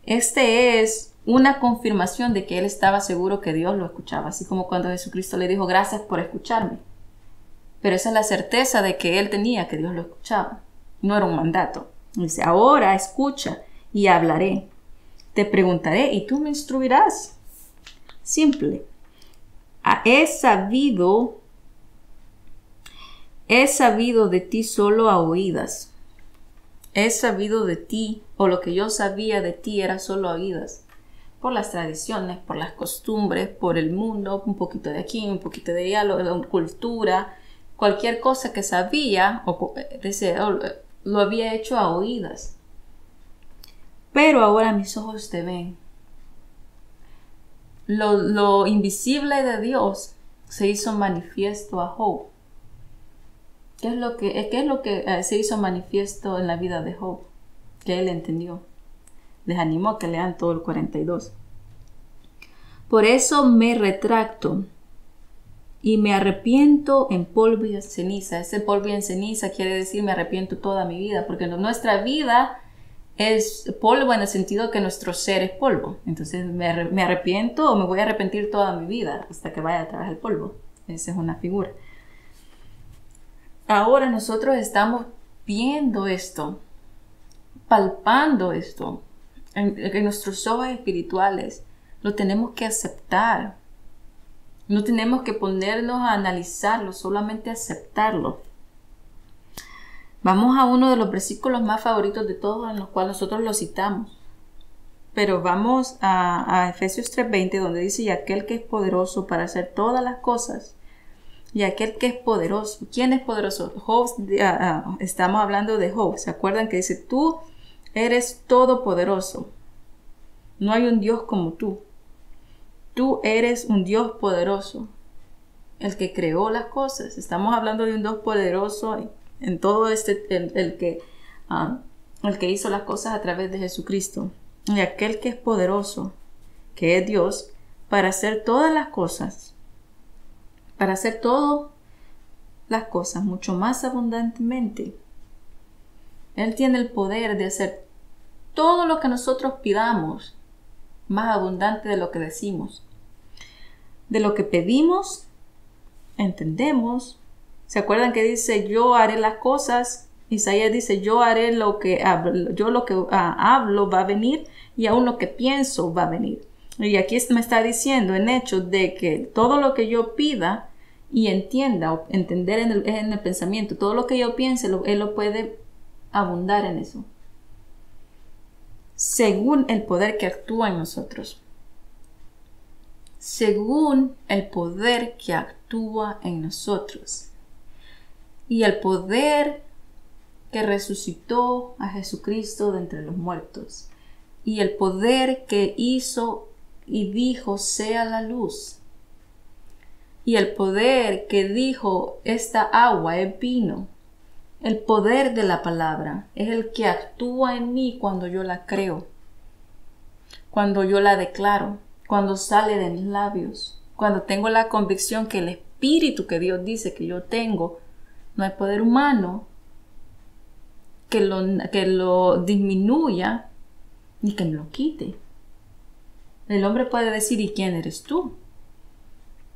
este es una confirmación de que él estaba seguro que Dios lo escuchaba, así como cuando Jesucristo le dijo, gracias por escucharme. Pero esa es la certeza de que él tenía que Dios lo escuchaba. No era un mandato. Dice, ahora escucha y hablaré. Te preguntaré y tú me instruirás. Simple. He sabido he sabido de ti solo a oídas. He sabido de ti, o lo que yo sabía de ti era solo a oídas. Por las tradiciones, por las costumbres, por el mundo, un poquito de aquí, un poquito de allá, la cultura, cualquier cosa que sabía, lo había hecho a oídas. Pero ahora mis ojos te ven. Lo invisible de Dios se hizo manifiesto a Job. ¿Qué es lo que se hizo manifiesto en la vida de Job? Que él entendió. Les animo a que lean todo el 42. Por eso me retracto y me arrepiento en polvo y en ceniza. Ese polvo y en ceniza quiere decir me arrepiento toda mi vida, porque nuestra vida es polvo en el sentido que nuestro ser es polvo. Entonces me arrepiento o me voy a arrepentir toda mi vida hasta que vaya a trabajar el polvo. Esa es una figura. Ahora nosotros estamos viendo esto, palpando esto en nuestros ojos espirituales. Lo tenemos que aceptar. No tenemos que ponernos a analizarlo, solamente aceptarlo. Vamos a uno de los versículos más favoritos de todos, en los cuales nosotros lo citamos. Pero vamos a Efesios 3:20, donde dice, y aquel que es poderoso para hacer todas las cosas. Y aquel que es poderoso. ¿Quién es poderoso? Job, estamos hablando de Job. ¿Se acuerdan que dice, tú eres todopoderoso? No hay un Dios como tú. Tú eres un Dios poderoso. El que creó las cosas. Estamos hablando de un Dios poderoso en todo el que hizo las cosas a través de Jesucristo. Y aquel que es poderoso, que es Dios, para hacer todas las cosas. Para hacer todas las cosas mucho más abundantemente. Él tiene el poder de hacer todo lo que nosotros pidamos más abundante de lo que decimos. De lo que pedimos, entendemos. ¿Se acuerdan que dice, yo haré las cosas? Isaías dice, yo haré lo que hablo, hablo va a venir y aún lo que pienso va a venir. Y aquí me está diciendo en hechos de que todo lo que yo pida y entienda o entender en el pensamiento, todo lo que yo piense, Él lo puede abundar en eso. Según el poder que actúa en nosotros. Según el poder que actúa en nosotros. Y el poder que resucitó a Jesucristo de entre los muertos. Y el poder que hizo y dijo, sea la luz. Y el poder que dijo, esta agua es vino. El poder de la palabra es el que actúa en mí cuando yo la creo, cuando yo la declaro, cuando sale de mis labios, cuando tengo la convicción que el espíritu que Dios dice que yo tengo, no hay poder humano que lo disminuya ni que me lo quite. El hombre puede decir, ¿y quién eres tú?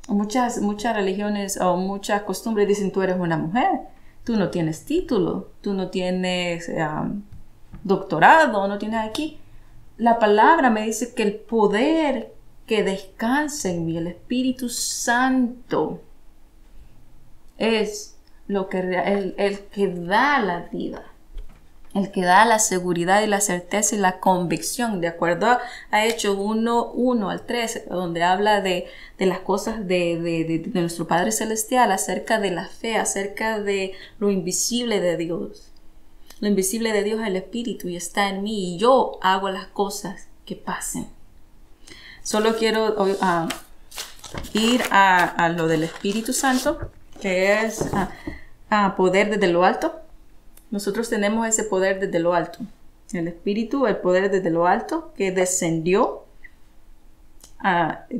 Muchas religiones o muchas costumbres dicen, tú eres una mujer. Tú no tienes título, tú no tienes doctorado, no tienes aquí. La palabra me dice que el poder que descansa en mí, el Espíritu Santo, es el que da la vida, el que da la seguridad y la certeza y la convicción, de acuerdo a Hechos 1 al 3, donde habla de las cosas de nuestro Padre Celestial, acerca de la fe, acerca de lo invisible de Dios. Lo invisible de Dios es el Espíritu y está en mí y yo hago las cosas que pasen. Solo quiero ir a lo del Espíritu Santo, que es poder desde lo alto. Nosotros tenemos ese poder desde lo alto. El Espíritu, el poder desde lo alto, que descendió.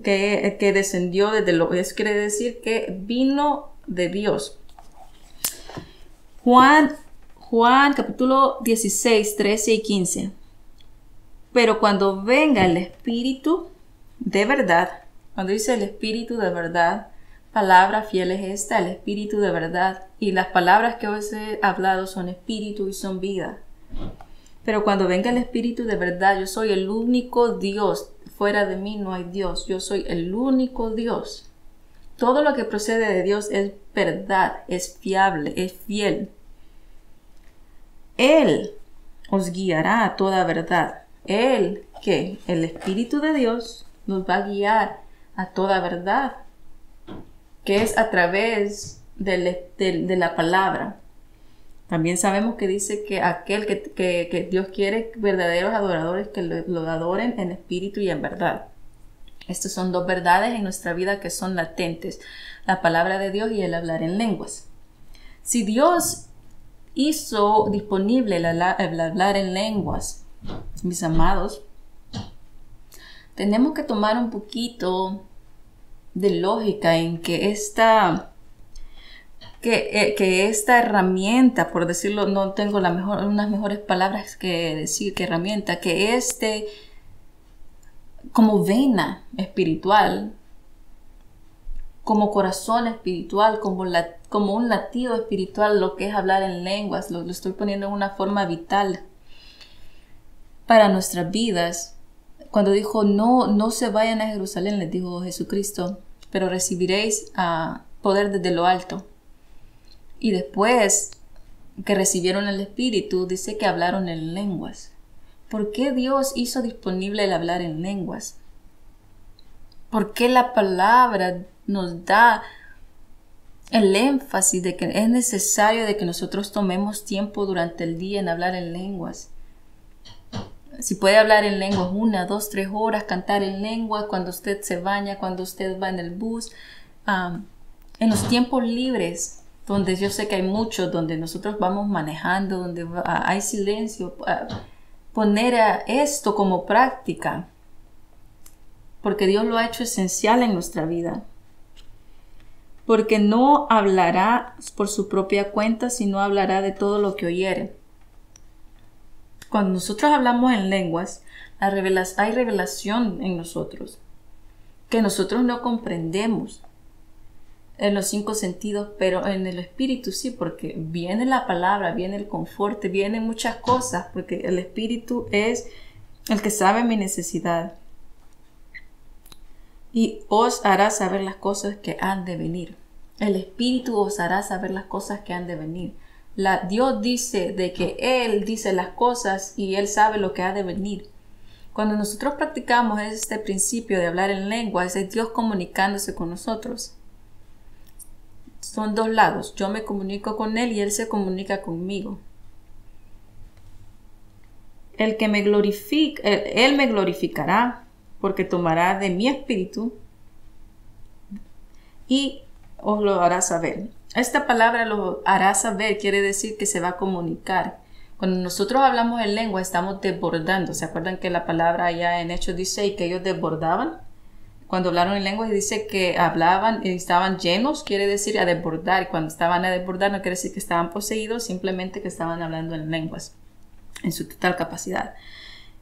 Que descendió desde lo... Eso quiere decir que vino de Dios. Juan capítulo 16, 13 y 15. Pero cuando venga el Espíritu de verdad, cuando dice el Espíritu de verdad, palabra fiel es esta, el Espíritu de verdad. Y las palabras que os he hablado son espíritu y son vida. Pero cuando venga el Espíritu de verdad, yo soy el único Dios. Fuera de mí no hay Dios. Yo soy el único Dios. Todo lo que procede de Dios es verdad, es fiable, es fiel. Él os guiará a toda verdad. Él, ¿qué? El Espíritu de Dios nos va a guiar a toda verdad, que es a través de la palabra. También sabemos que dice que aquel que Dios quiere verdaderos adoradores que lo adoren en espíritu y en verdad. Estas son dos verdades en nuestra vida que son latentes: la palabra de Dios y el hablar en lenguas. Si Dios hizo disponible el hablar en lenguas, mis amados, tenemos que tomar un poquito de lógica en que esta herramienta, por decirlo, no tengo unas mejores palabras que decir que herramienta, que como vena espiritual, como corazón espiritual, como un latido espiritual, lo que es hablar en lenguas, lo estoy poniendo en una forma vital para nuestras vidas. Cuando dijo, no se vayan a Jerusalén, les dijo Jesucristo, pero recibiréis poder desde lo alto. Y después que recibieron el Espíritu, dice que hablaron en lenguas. ¿Por qué Dios hizo disponible el hablar en lenguas? ¿Por qué la palabra nos da el énfasis de que es necesario de que nosotros tomemos tiempo durante el día en hablar en lenguas? Si puede hablar en lenguas 1, 2, 3 horas, cantar en lenguas cuando usted se baña, cuando usted va en el bus, en los tiempos libres, donde yo sé que hay muchos, donde nosotros vamos manejando, donde hay silencio, poner esto como práctica, porque Dios lo ha hecho esencial en nuestra vida. Porque no hablará por su propia cuenta, sino hablará de todo lo que oyere. Cuando nosotros hablamos en lenguas, hay revelación en nosotros, que nosotros no comprendemos en los 5 sentidos, pero en el espíritu sí, porque viene la palabra, viene el confort, vienen muchas cosas, porque el espíritu es el que sabe mi necesidad. Y os hará saber las cosas que han de venir. El espíritu os hará saber las cosas que han de venir. Dios dice de que Él dice las cosas y Él sabe lo que ha de venir. Cuando nosotros practicamos este principio de hablar en lenguas, es Dios comunicándose con nosotros. Son dos lados. Yo me comunico con Él y Él se comunica conmigo. Él me glorificará, porque tomará de mi espíritu y os lo hará saber. Esta palabra lo hará saber quiere decir que se va a comunicar. Cuando nosotros hablamos en lengua estamos desbordando. ¿Se acuerdan que la palabra allá en Hechos dice que ellos desbordaban? Cuando hablaron en lengua dice que hablaban y estaban llenos, quiere decir a desbordar. Y cuando estaban a desbordar no quiere decir que estaban poseídos, simplemente que estaban hablando en lenguas, en su total capacidad.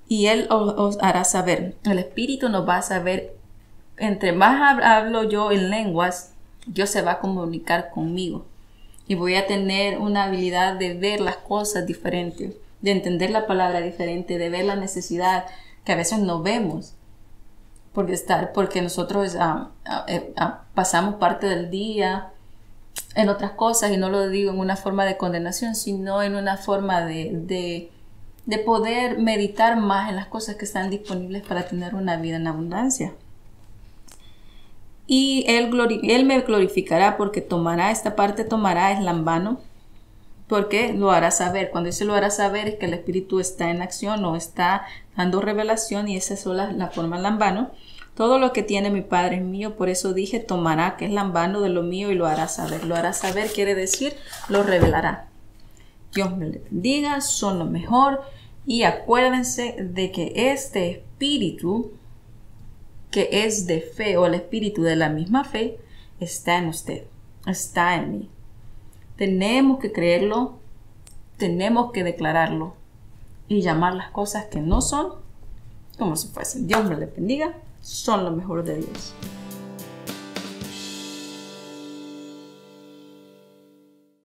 Y Él os hará saber. El Espíritu nos va a saber. Entre más hablo yo en lenguas, Dios se va a comunicar conmigo. Y voy a tener una habilidad de ver las cosas diferentes, de entender la palabra diferente, de ver la necesidad que a veces no vemos. Porque nosotros pasamos parte del día en otras cosas, y no lo digo en una forma de condenación, sino en una forma de poder meditar más en las cosas que están disponibles para tener una vida en abundancia. Y Él me glorificará, porque tomará, esta parte tomará es lambano, porque lo hará saber. Cuando dice lo hará saber es que el Espíritu está en acción o está dando revelación, y esa es la forma lambano. Todo lo que tiene mi Padre es mío, por eso dije tomará, que es lambano de lo mío, y lo hará saber. Lo hará saber quiere decir lo revelará. Dios me le bendiga, son lo mejor, y acuérdense de que este espíritu que es de fe, o el espíritu de la misma fe, está en usted, está en mí. Tenemos que creerlo, tenemos que declararlo y llamar las cosas que no son como si fuesen. Dios me le bendiga, son lo mejor de Dios.